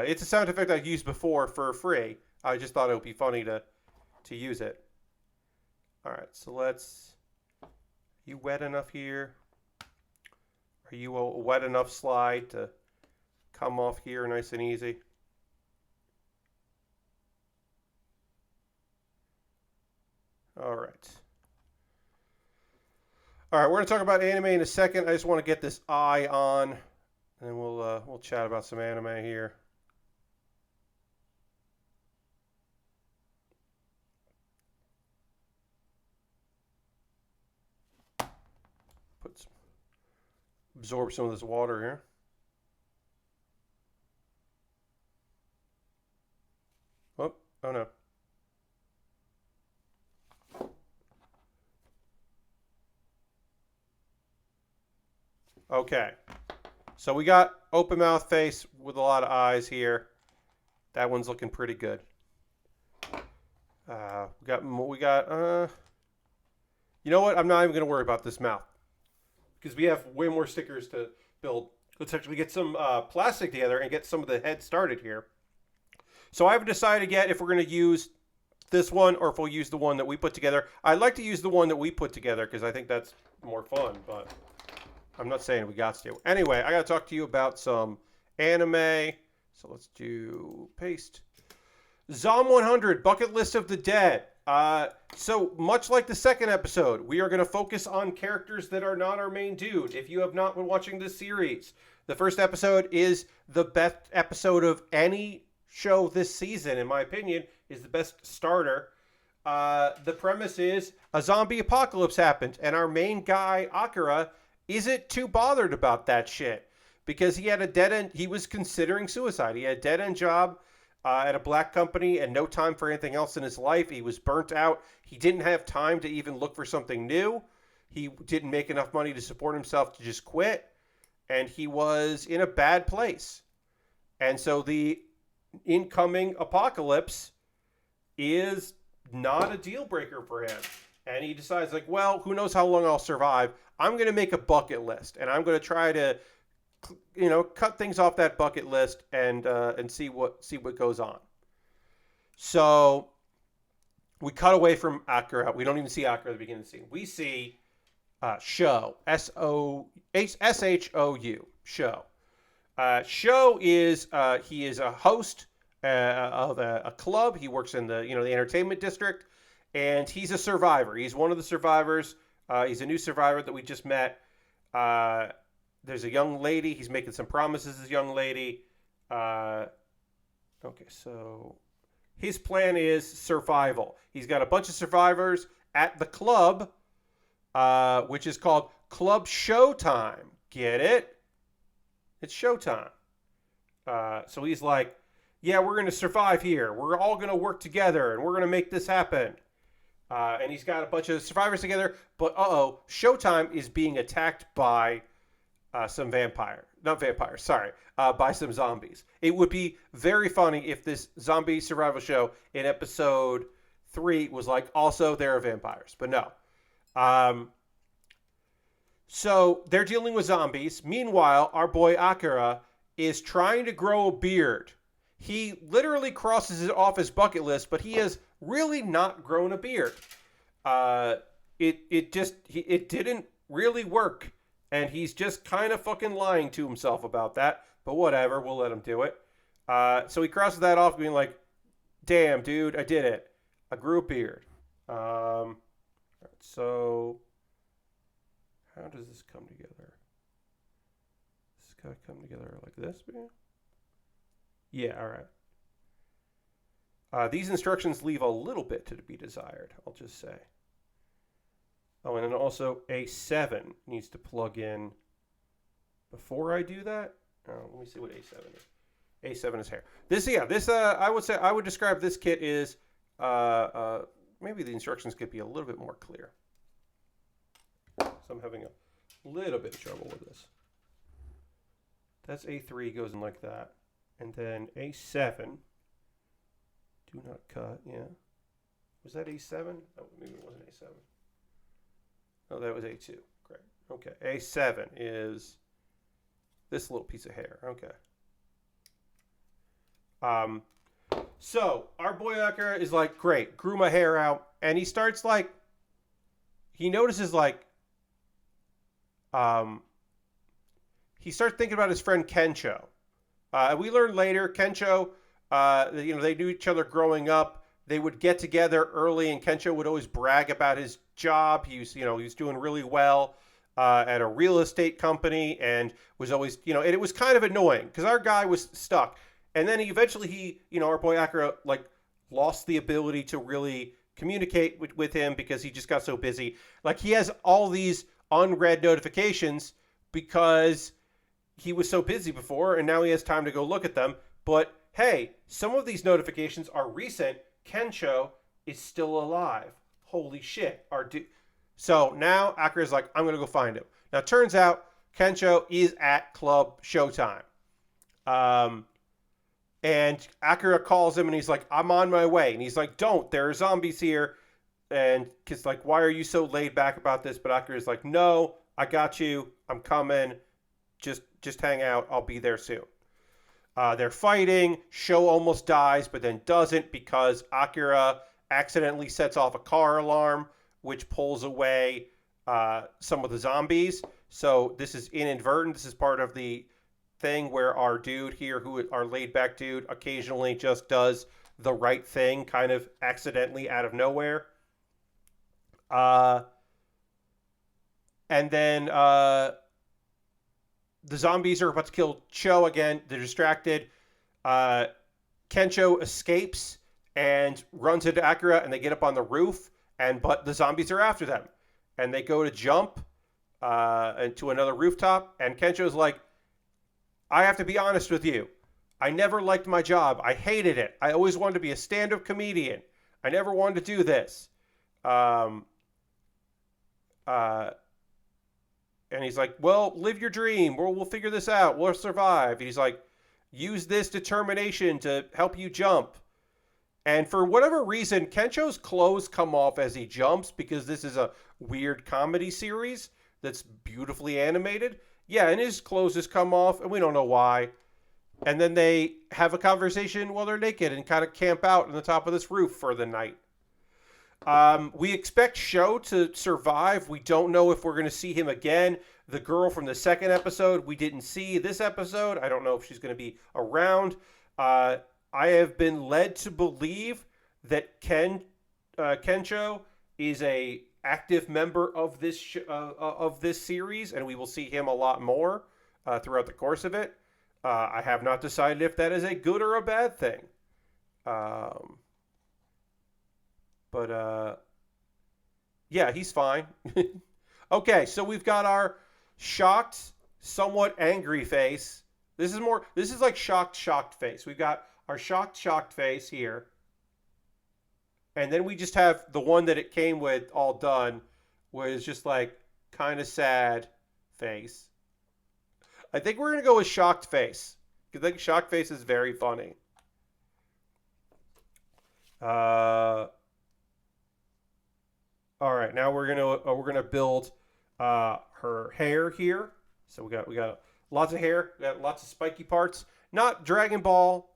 It's a sound effect I've used before for free. I just thought it would be funny to use it. All right, so let's... You wet enough here? Are you a wet enough slide to come off here nice and easy? All right. All right, we're going to talk about anime in a second. I just want to get this eye on, and then we'll chat about some anime here. Absorb some of this water here. Oh no. Okay, so we got open mouth face with a lot of eyes here. That one's looking pretty good. We got. You know what? I'm not even gonna worry about this mouth because we have way more stickers to build. Let's actually get some plastic together and get some of the head started here. So I haven't decided yet if we're gonna use this one or if we'll use the one that we put together. I'd like to use the one that we put together because I think that's more fun, but I'm not saying we got to. Anyway, I got to talk to you about some anime. So let's do paste. Zom 100, Bucket List of the Dead. So much like the second episode, we are going to focus on characters that are not our main dude. If you have not been watching this series, the first episode is the best episode of any show this season, in my opinion, is the best starter. The premise is a zombie apocalypse happened, and our main guy, Akira, isn't too bothered about that shit because he had a dead end. He was considering suicide. He had a dead end job at a black company and no time for anything else in his life. He was burnt out. He didn't have time to even look for something new. He didn't make enough money to support himself to just quit. And he was in a bad place. And so the incoming apocalypse is not a deal breaker for him. And he decides, like, well, who knows how long I'll survive. I'm going to make a bucket list, and I'm going to try to, cut things off that bucket list and see what goes on. So we cut away from Akira. We don't even see Akira at the beginning of the scene. We see Sho, S-H-O-U, Sho. Sho is he is a host of a club. He works in the the entertainment district, and he's a survivor. He's one of the survivors. He's a new survivor that we just met. There's a young lady. He's making some promises. This young lady. Okay, so his plan is survival. He's got a bunch of survivors at the club, which is called Club Showtime. Get it? It's Showtime. So he's like, yeah, we're going to survive here. We're all going to work together, and we're going to make this happen. And he's got a bunch of survivors together, but Showtime is being attacked by some by some zombies. It would be very funny if this zombie survival show in episode 3 was like, also there are vampires, but no. So they're dealing with zombies. Meanwhile, our boy Akira is trying to grow a beard. He literally crosses it off his bucket list, but he has really not grown a beard. It didn't really work, and he's just kind of fucking lying to himself about that. But whatever, we'll let him do it. So he crosses that off, being like, "Damn, dude, I did it. I grew a beard." So how does this come together? Does this guy come together like this, man? Yeah, all right. These instructions leave a little bit to be desired, I'll just say. Oh, and then also A7 needs to plug in before I do that. Oh, let me see what A7 is. A7 is hair. I would describe this kit is maybe the instructions could be a little bit more clear. So I'm having a little bit of trouble with this. That's A3 goes in like that. And then A7, do not cut, yeah. Was that A7? Oh, maybe it wasn't A7. Oh, that was A2. Great. Okay, A7 is this little piece of hair. Okay. So our boy Akira is like, great, grew my hair out, and he starts like, he notices like, he starts thinking about his friend Kencho. We learned later, Kencho, they knew each other growing up. They would get together early, and Kencho would always brag about his job. He was doing really well at a real estate company, and was always, and it was kind of annoying because our guy was stuck. And then our boy Akira, like, lost the ability to really communicate with him because he just got so busy. Like, he has all these unread notifications because he was so busy before, and now he has time to go look at them. But hey, some of these notifications are recent. Kencho is still alive. Holy shit. So now Akira's like, I'm going to go find him. Now, it turns out Kencho is at Club Showtime. And Akira calls him, and he's like, I'm on my way. And he's like, don't. There are zombies here. And kid's like, why are you so laid back about this? But Akira's like, no, I got you. I'm coming. Just hang out. I'll be there soon. They're fighting. Sho almost dies, but then doesn't because Akira accidentally sets off a car alarm, which pulls away some of the zombies. So this is inadvertent. This is part of the thing where our dude here, our laid-back dude, occasionally just does the right thing, kind of accidentally out of nowhere. And then the zombies are about to kill Cho again. They're distracted. Kencho escapes and runs into Akira, and they get up on the roof, but the zombies are after them. And they go to jump into another rooftop, and Kencho's like, I have to be honest with you. I never liked my job. I hated it. I always wanted to be a stand-up comedian. I never wanted to do this. And he's like, well, live your dream. We'll figure this out. We'll survive. And he's like, use this determination to help you jump. And for whatever reason, Kencho's clothes come off as he jumps because this is a weird comedy series that's beautifully animated. Yeah, and his clothes just come off, and we don't know why. And then they have a conversation while they're naked and kind of camp out on the top of this roof for the night. We expect Sho to survive. We don't know if we're going to see him again. The girl from the second episode, we didn't see this episode. I don't know if she's going to be around. I have been led to believe that Kencho is a active member of this series, and we will see him a lot more throughout the course of it. I have not decided if that is a good or a bad thing. Um, but yeah, he's fine. Okay, so we've got our shocked, somewhat angry face. This is more. This is like shocked face. We've got our shocked face here, and then we just have the one that it came with all done, where it's just like kind of sad face. I think we're gonna go with shocked face because I think shocked face is very funny. Uh, all right, now we're gonna build her hair here. So we got lots of hair, we got lots of spiky parts. Not Dragon Ball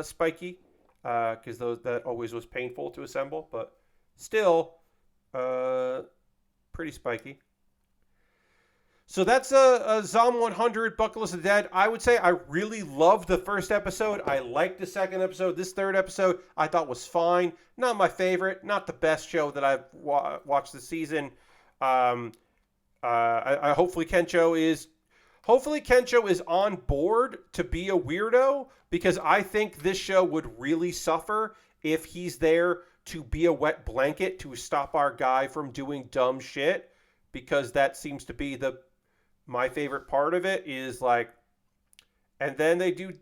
spiky, because those that always was painful to assemble, but still pretty spiky. So that's a Zom 100 Buckle of the Dead. I would say I really loved the first episode. I liked the second episode. This third episode I thought was fine. Not my favorite. Not the best show that I've watched this season. Hopefully Kencho is on board to be a weirdo, because I think this show would really suffer if he's there to be a wet blanket to stop our guy from doing dumb shit, because that seems to be my favorite part of it is like, and then they do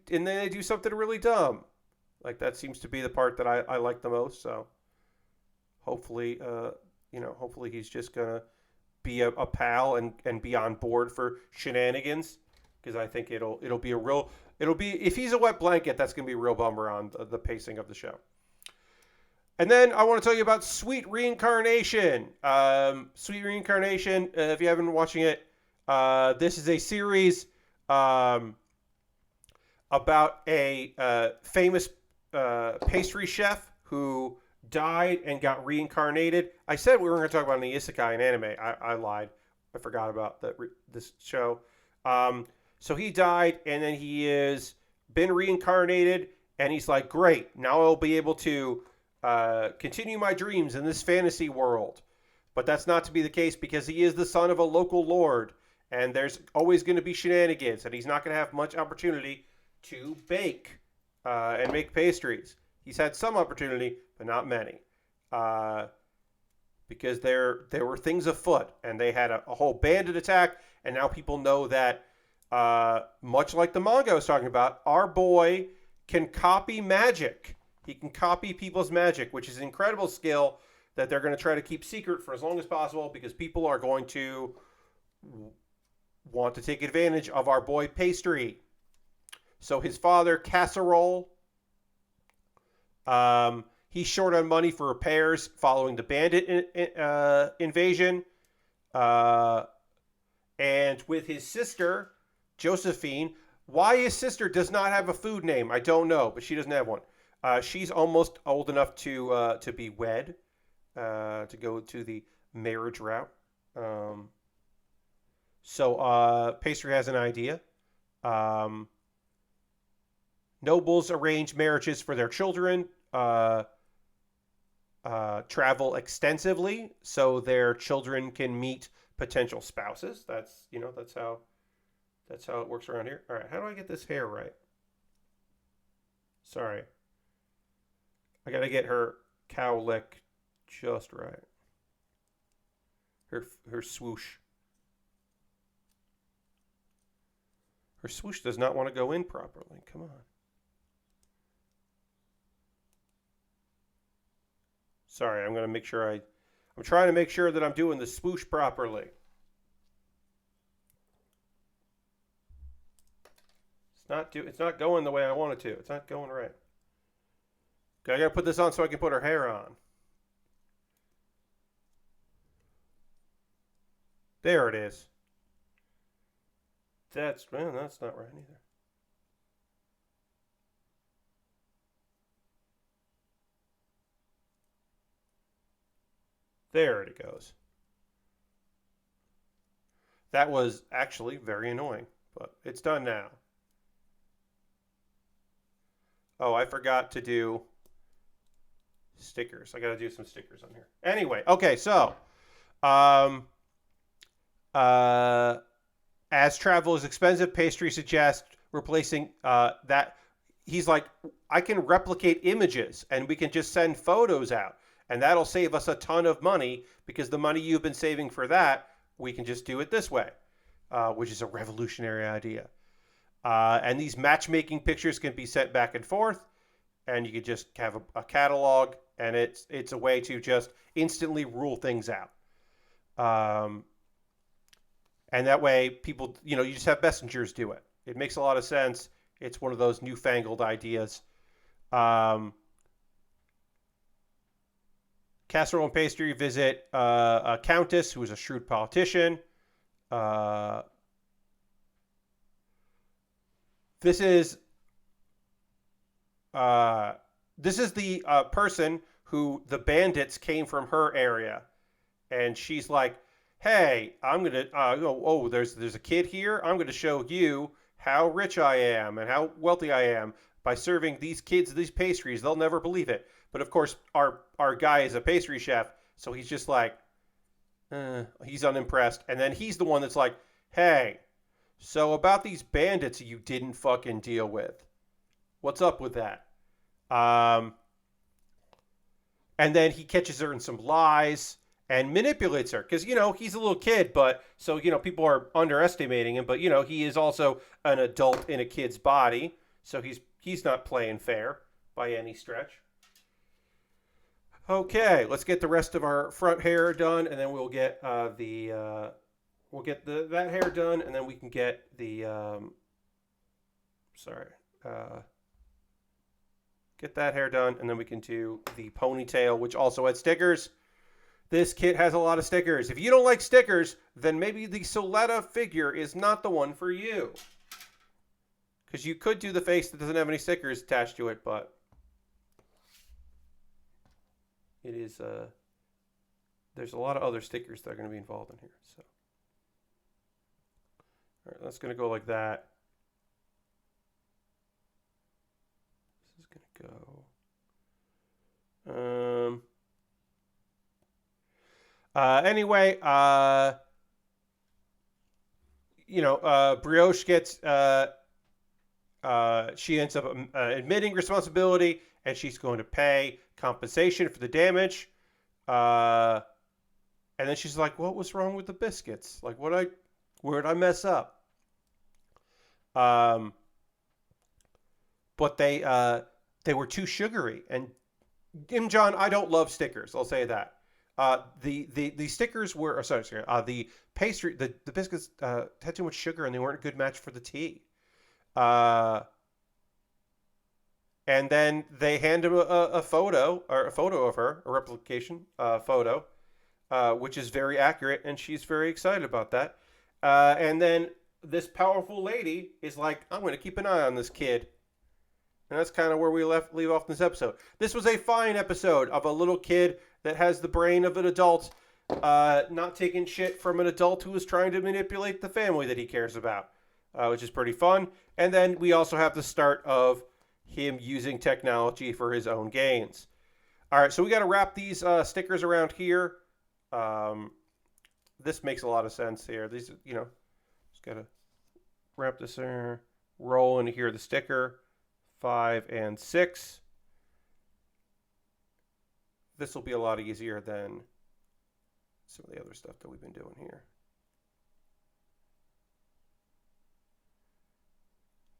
something really dumb. Like that seems to be the part that I like the most. So hopefully, hopefully he's just gonna be a pal and be on board for shenanigans, because I think it'll be if he's a wet blanket, that's gonna be a real bummer on the pacing of the show. And then I want to tell you about Sweet Reincarnation. Sweet Reincarnation, if you haven't been watching it, this is a series about a famous pastry chef who died and got reincarnated. I said we were going to talk about an isekai in anime. I lied. I forgot about this show. So he died, and then he is been reincarnated, and he's like, great, now I'll be able to continue my dreams in this fantasy world. But that's not to be the case, because he is the son of a local lord, and there's always going to be shenanigans, and he's not going to have much opportunity to bake and make pastries. He's had some opportunity, but not many, because there were things afoot, and they had a whole bandit attack, and now people know that, much like the manga I was talking about, our boy can copy magic. He can copy people's magic, which is an incredible skill that they're going to try to keep secret for as long as possible, because people are going to want to take advantage of our boy Pastry. So his father, Casserole, he's short on money for repairs following the bandit invasion. And with his sister, Josephine, why his sister does not have a food name, I don't know, but she doesn't have one. She's almost old enough to be wed, to go to the marriage route. So Pastry has an idea. Nobles arrange marriages for their children, travel extensively so their children can meet potential spouses. That's how it works around here. All right, how do I get this hair right? Sorry. I got to get her cowlick just right. Her swoosh. Her swoosh does not want to go in properly. Come on. Sorry, I'm going to make sure I'm trying to make sure that I'm doing the swoosh properly. It's not going the way I want it to. It's not going right. Okay, I got to put this on so I can put her hair on. There it is. That's not right either. There it goes. That was actually very annoying, but it's done now. Oh, I forgot to do stickers. I got to do some stickers on here. Anyway, okay, so um, uh, as travel is expensive, pastry suggests replacing that. He's like, I can replicate images and we can just send photos out. And that'll save us a ton of money because the money you've been saving for that, we can just do it this way, which is a revolutionary idea. And these matchmaking pictures can be sent back and forth, and you could just have a catalog, and it's a way to just instantly rule things out. Um, and that way, people, you just have messengers do it. It makes a lot of sense. It's one of those newfangled ideas. Casserole and pastry visit a countess who is a shrewd politician. This is the person who the bandits came from her area, and she's like, "Hey, I'm gonna there's a kid here. I'm gonna show you how rich I am and how wealthy I am by serving these kids these pastries. They'll never believe it." But of course, our guy is a pastry chef, so he's just like, he's unimpressed. And then he's the one that's like, "Hey, so about these bandits you didn't fucking deal with, what's up with that?" And then he catches her in some lies and manipulates her because he's a little kid, but so people are underestimating him, but he is also an adult in a kid's body, so he's not playing fair by any stretch. Okay, let's get the rest of our front hair done, and then we'll get that hair done, and then we can get the get that hair done, and then we can do the ponytail, which also had stickers. This kit has a lot of stickers. If you don't like stickers, then maybe the Suletta figure is not the one for you. Because you could do the face that doesn't have any stickers attached to it, but it is, there's a lot of other stickers that are going to be involved in here. So, all right, that's going to go like that. This is going to go. Anyway, Brioche gets, she ends up admitting responsibility, and she's going to pay compensation for the damage. And then she's like, "What was wrong with the biscuits? Like, where did I mess up?" But they were too sugary. And John, I don't love stickers. I'll say that. The stickers were, the pastry, the biscuits had too much sugar, and they weren't a good match for the tea. And then they hand him a photo of her, a replication photo, which is very accurate, and she's very excited about that. And then this powerful lady is like, "I'm going to keep an eye on this kid." And that's kind of where we leave off this episode. This was a fine episode of a little kid that has the brain of an adult, not taking shit from an adult who is trying to manipulate the family that he cares about, which is pretty fun. And then we also have the start of him using technology for his own gains. All right, so we got to wrap these stickers around here. This makes a lot of sense here. These, just got to wrap this in, roll into here the sticker, 5 and 6. This will be a lot easier than some of the other stuff that we've been doing here.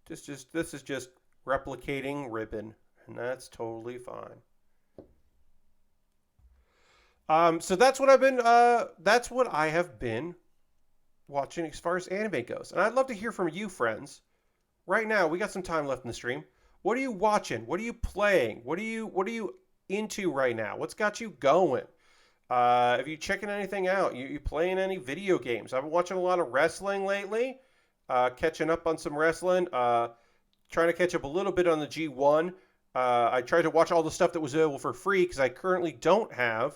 This is just replicating ribbon, and that's totally fine. So that's what I have been watching as far as anime goes. And I'd love to hear from you, friends. Right now, we got some time left in the stream. What are you watching? What are you playing? What are you into right now? What's got you going? Have you checking anything out? You playing any video games? I've been watching a lot of wrestling lately. Catching up on some wrestling. Trying to catch up a little bit on the G1. I tried to watch all the stuff that was available for free because I currently don't have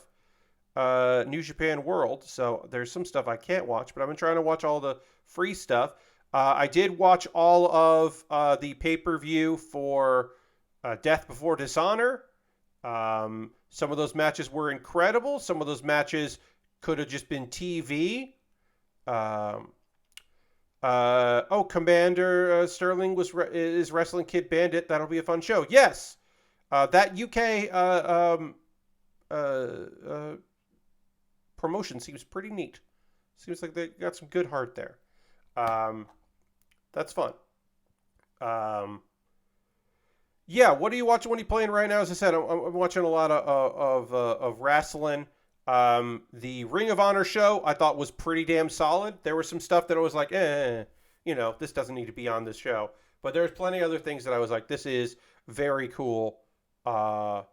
New Japan World. So there's some stuff I can't watch, but I've been trying to watch all the free stuff. I did watch all of the pay-per-view for Death Before Dishonor. Some of those matches were incredible. Some of those matches could have just been TV. Commander Sterling is wrestling Kid Bandit. That'll be a fun show. Yes, that UK promotion seems pretty neat. Seems like they got some good heart there. That's fun. Yeah, what are you watching? What are you playing right now? As I said, I'm watching a lot of wrestling. The Ring of Honor show I thought was pretty damn solid. There was some stuff that I was like, this doesn't need to be on this show. But there's plenty of other things that I was like, this is very cool. All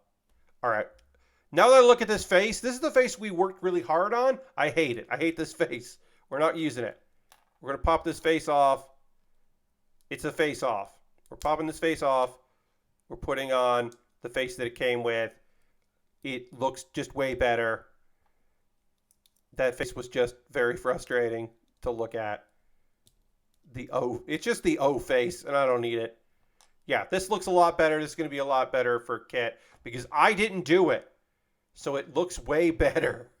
right. Now that I look at this face, this is the face we worked really hard on. I hate it. I hate this face. We're not using it. We're going to pop this face off. It's a face off. We're popping this face off. We're putting on the face that it came with. It looks just way better. That face was just very frustrating to look at. It's just the O face, and I don't need it. Yeah, this looks a lot better. This is going to be a lot better for Kit because I didn't do it. So it looks way better.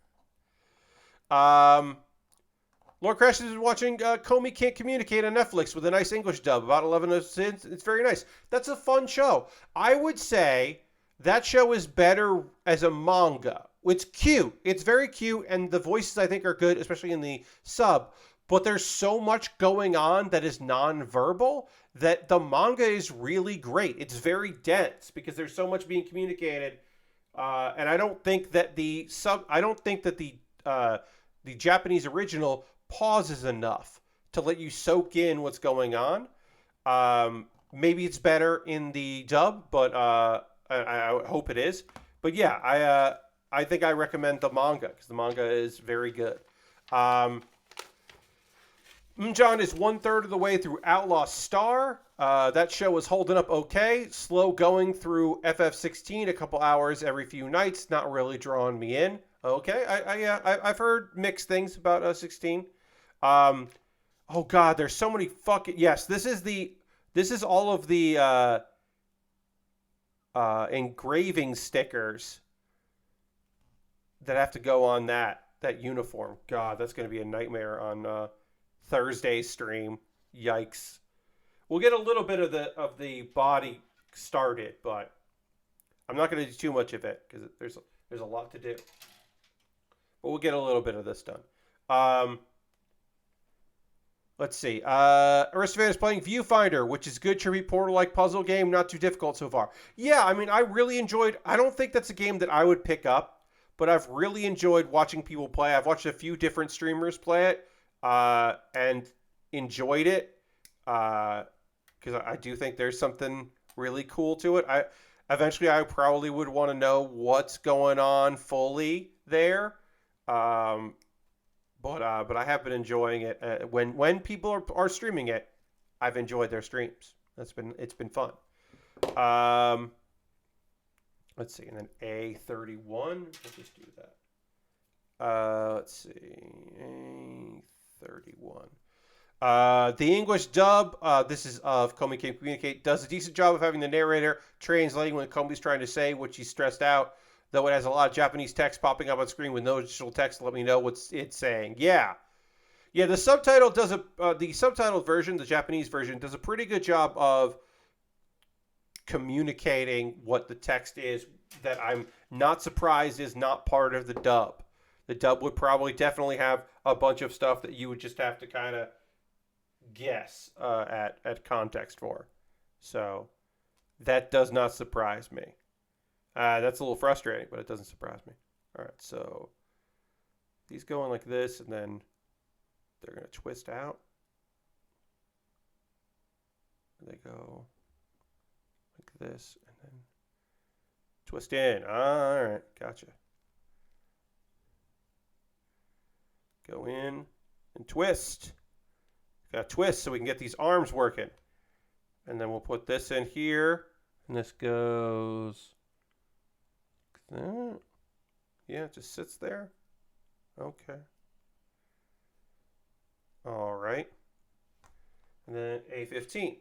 Lord Crash is watching Comey Can't Communicate on Netflix with a nice English dub. About 11 episodes. It's very nice. That's a fun show. I would say that show is better as a manga. It's cute. It's very cute, and the voices, I think, are good, especially in the sub. But there's so much going on that is non-verbal that the manga is really great. It's very dense because there's so much being communicated. And I don't think that the Japanese original pauses enough to let you soak in what's going on. Maybe it's better in the dub, but I hope it is. But yeah, I think I recommend the manga because the manga is very good. John is 1/3 of the way through Outlaw Star. That show is holding up okay. Slow going through FF16 a couple hours every few nights. Not really drawing me in. Okay, I've heard mixed things about 16. Oh God, there's so many fucking yes. This is all of the engraving stickers that have to go on that uniform. God, that's going to be a nightmare on Thursday's stream. Yikes. We'll get a little bit of the body started, but I'm not going to do too much of it because there's a lot to do. But we'll get a little bit of this done. Let's see. Aristophan is playing Viewfinder, which is good trippy Portal-like puzzle game. Not too difficult so far. Yeah, I mean, I really enjoyed... I don't think that's a game that I would pick up, but I've really enjoyed watching people play. I've watched a few different streamers play it and enjoyed it because I do think there's something really cool to it. Eventually, I probably would want to know what's going on fully there. But I have been enjoying it. When people are streaming it, I've enjoyed their streams. It's been fun. Let's see, and then A31. Let's just do that. Let's see, A31. The English dub. This is of Comey Can't Communicate. Does a decent job of having the narrator translating when Comey's trying to say what she's stressed out. Though it has a lot of Japanese text popping up on screen with no additional text to let me know what it's saying. Yeah. The subtitle does the subtitled version, the Japanese version, does a pretty good job of communicating what the text is that I'm not surprised is not part of the dub. The dub would probably definitely have a bunch of stuff that you would just have to kind of guess at context for. So that does not surprise me. That's a little frustrating, but it doesn't surprise me. All right, so these go in like this, and then they're going to twist out. They go like this, and then twist in. All right, gotcha. Go in and twist. Got to twist so we can get these arms working. And then we'll put this in here, and this goes... Yeah, it just sits there. Okay. All right. And then A15.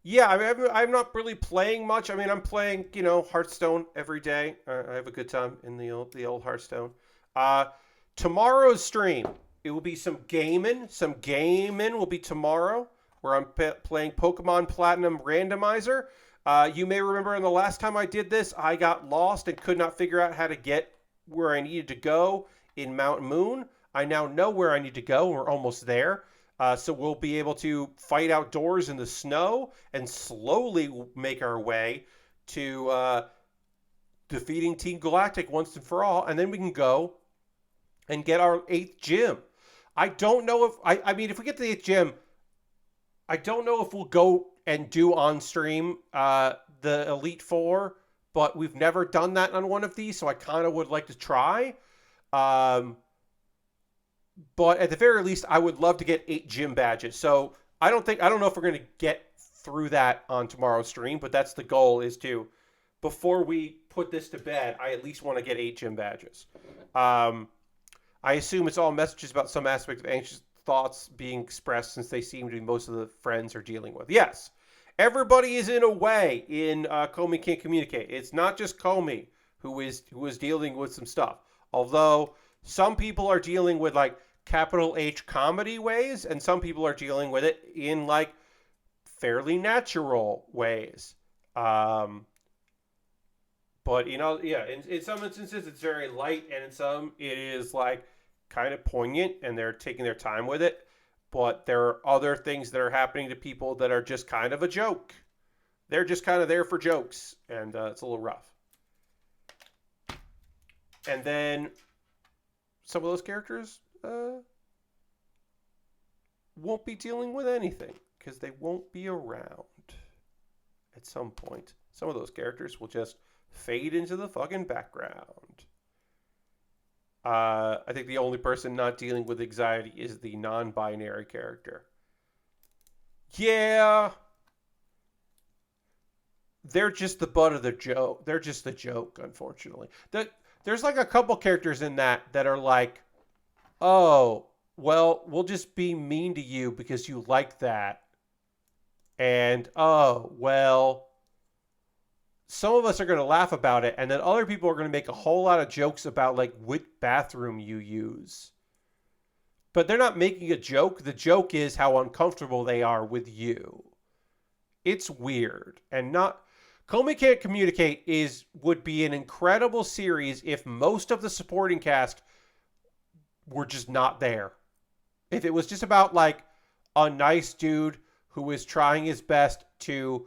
Yeah, I mean, I'm not really playing much. I mean, I'm playing, Hearthstone every day. I have a good time in the old Hearthstone. Uh, Tomorrow's stream, it will be some gaming. Some gaming will be tomorrow, where I'm playing Pokemon Platinum Randomizer. You may remember in the last time I did this, I got lost and could not figure out how to get where I needed to go in Mount Moon. I now know where I need to go. We're almost there. So we'll be able to fight outdoors in the snow and slowly make our way to defeating Team Galactic once and for all. And then we can go and get our 8th gym. I don't know if, I mean, if we get to the 8th gym, I don't know if we'll go and do on stream the Elite Four, but we've never done that on one of these. So I kind of would like to try. But at the very least, I would love to get 8 gym badges. So I don't know if we're going to get through that on tomorrow's stream, but that's the goal, is to, before we put this to bed, I at least want to get 8 gym badges. I assume it's all messages about some aspect of anxious thoughts being expressed, since they seem to be most of the friends are dealing with. Yes, everybody is in a way in Comey Can't Communicate. It's not just Comey who is dealing with some stuff. Although some people are dealing with like capital H comedy ways, and some people are dealing with it in like fairly natural ways. But yeah, in some instances it's very light, and in some it is like kind of poignant, and they're taking their time with it. But there are other things that are happening to people that are just kind of a joke. They're just kind of there for jokes, and it's a little rough. And then some of those characters won't be dealing with anything because they won't be around at some point. Some of those characters will just fade into the fucking background. I think the only person not dealing with anxiety is the non-binary character. Yeah. They're just the butt of the joke. They're just the joke, unfortunately. There's like a couple characters in that are like, oh, well, we'll just be mean to you because you like that. And, oh, well, some of us are going to laugh about it, and then other people are going to make a whole lot of jokes about like which bathroom you use. But they're not making a joke. The joke is how uncomfortable they are with you. It's weird. And not... Comey Can't Communicate would be an incredible series if most of the supporting cast were just not there. If it was just about like a nice dude who was trying his best to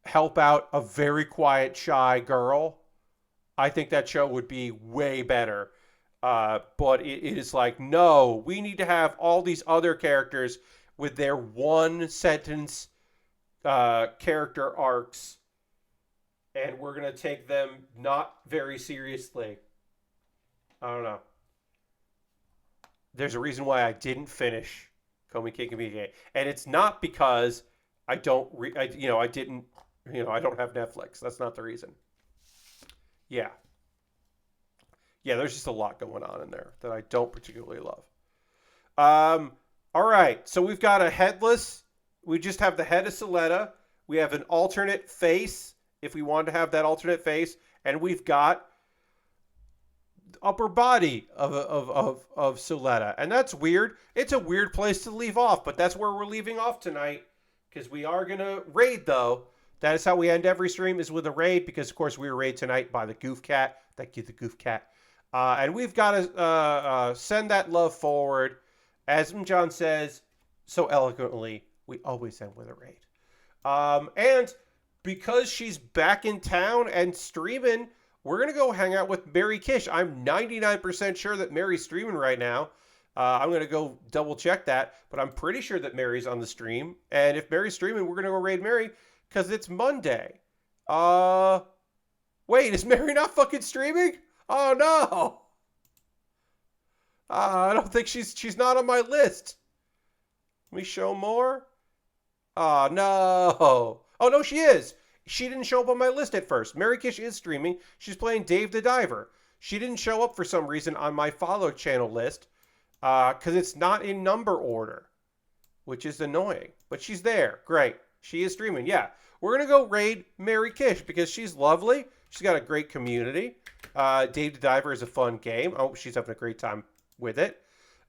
help out a very quiet, shy girl, I think that show would be way better. But it is like, no, we need to have all these other characters with their one sentence character arcs, and we're going to take them not very seriously. I don't know. There's a reason why I didn't finish Comey Can't Communicate. And it's not because I don't have Netflix. That's not the reason. Yeah. Yeah, there's just a lot going on in there that I don't particularly love. All right. So we've got a headless. We just have the head of Suletta. We have an alternate face, if we want to have that alternate face, and we've got upper body of Suletta, and that's weird. It's a weird place to leave off, but that's where we're leaving off tonight, because we are gonna raid though. That is how we end every stream, is with a raid, because of course we were raided tonight by the Goof Cat. Thank you, the Goof Cat. And we've got to send that love forward, as John says so eloquently. We always end with a raid, and because she's back in town and streaming, we're going to go hang out with Mary Kish. I'm 99% sure that Mary's streaming right now. I'm going to go double check that, but I'm pretty sure that Mary's on the stream. And if Mary's streaming, we're going to go raid Mary because it's Monday. Wait, is Mary not fucking streaming? Oh, no. I don't think she's not on my list. Let me show more. Oh, no. Oh, no, she is. She didn't show up on my list at first. Mary Kish is streaming. She's playing Dave the Diver. She didn't show up for some reason on my follow channel list because it's not in number order, which is annoying. But she's there. Great. She is streaming, yeah. We're going to go raid Mary Kish because she's lovely. She's got a great community. Dave the Diver is a fun game. I hope she's having a great time with it.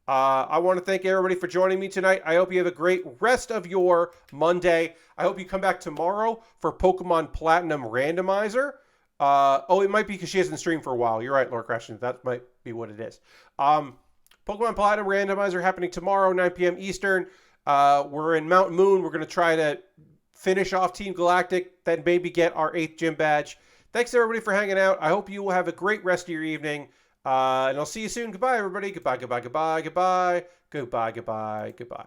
I want to thank everybody for joining me tonight. I hope you have a great rest of your Monday. I hope you come back tomorrow for Pokemon Platinum Randomizer. It might be because she hasn't streamed for a while. You're right, Lord Crashing. That might be what it is. Pokemon Platinum Randomizer happening tomorrow, 9 p.m. Eastern. We're in Mount Moon. We're going to try to finish off Team Galactic, then maybe get our 8th gym badge. Thanks, everybody, for hanging out. I hope you will have a great rest of your evening. And I'll see you soon. Goodbye, everybody. Goodbye, goodbye, goodbye, goodbye. Goodbye, goodbye, goodbye.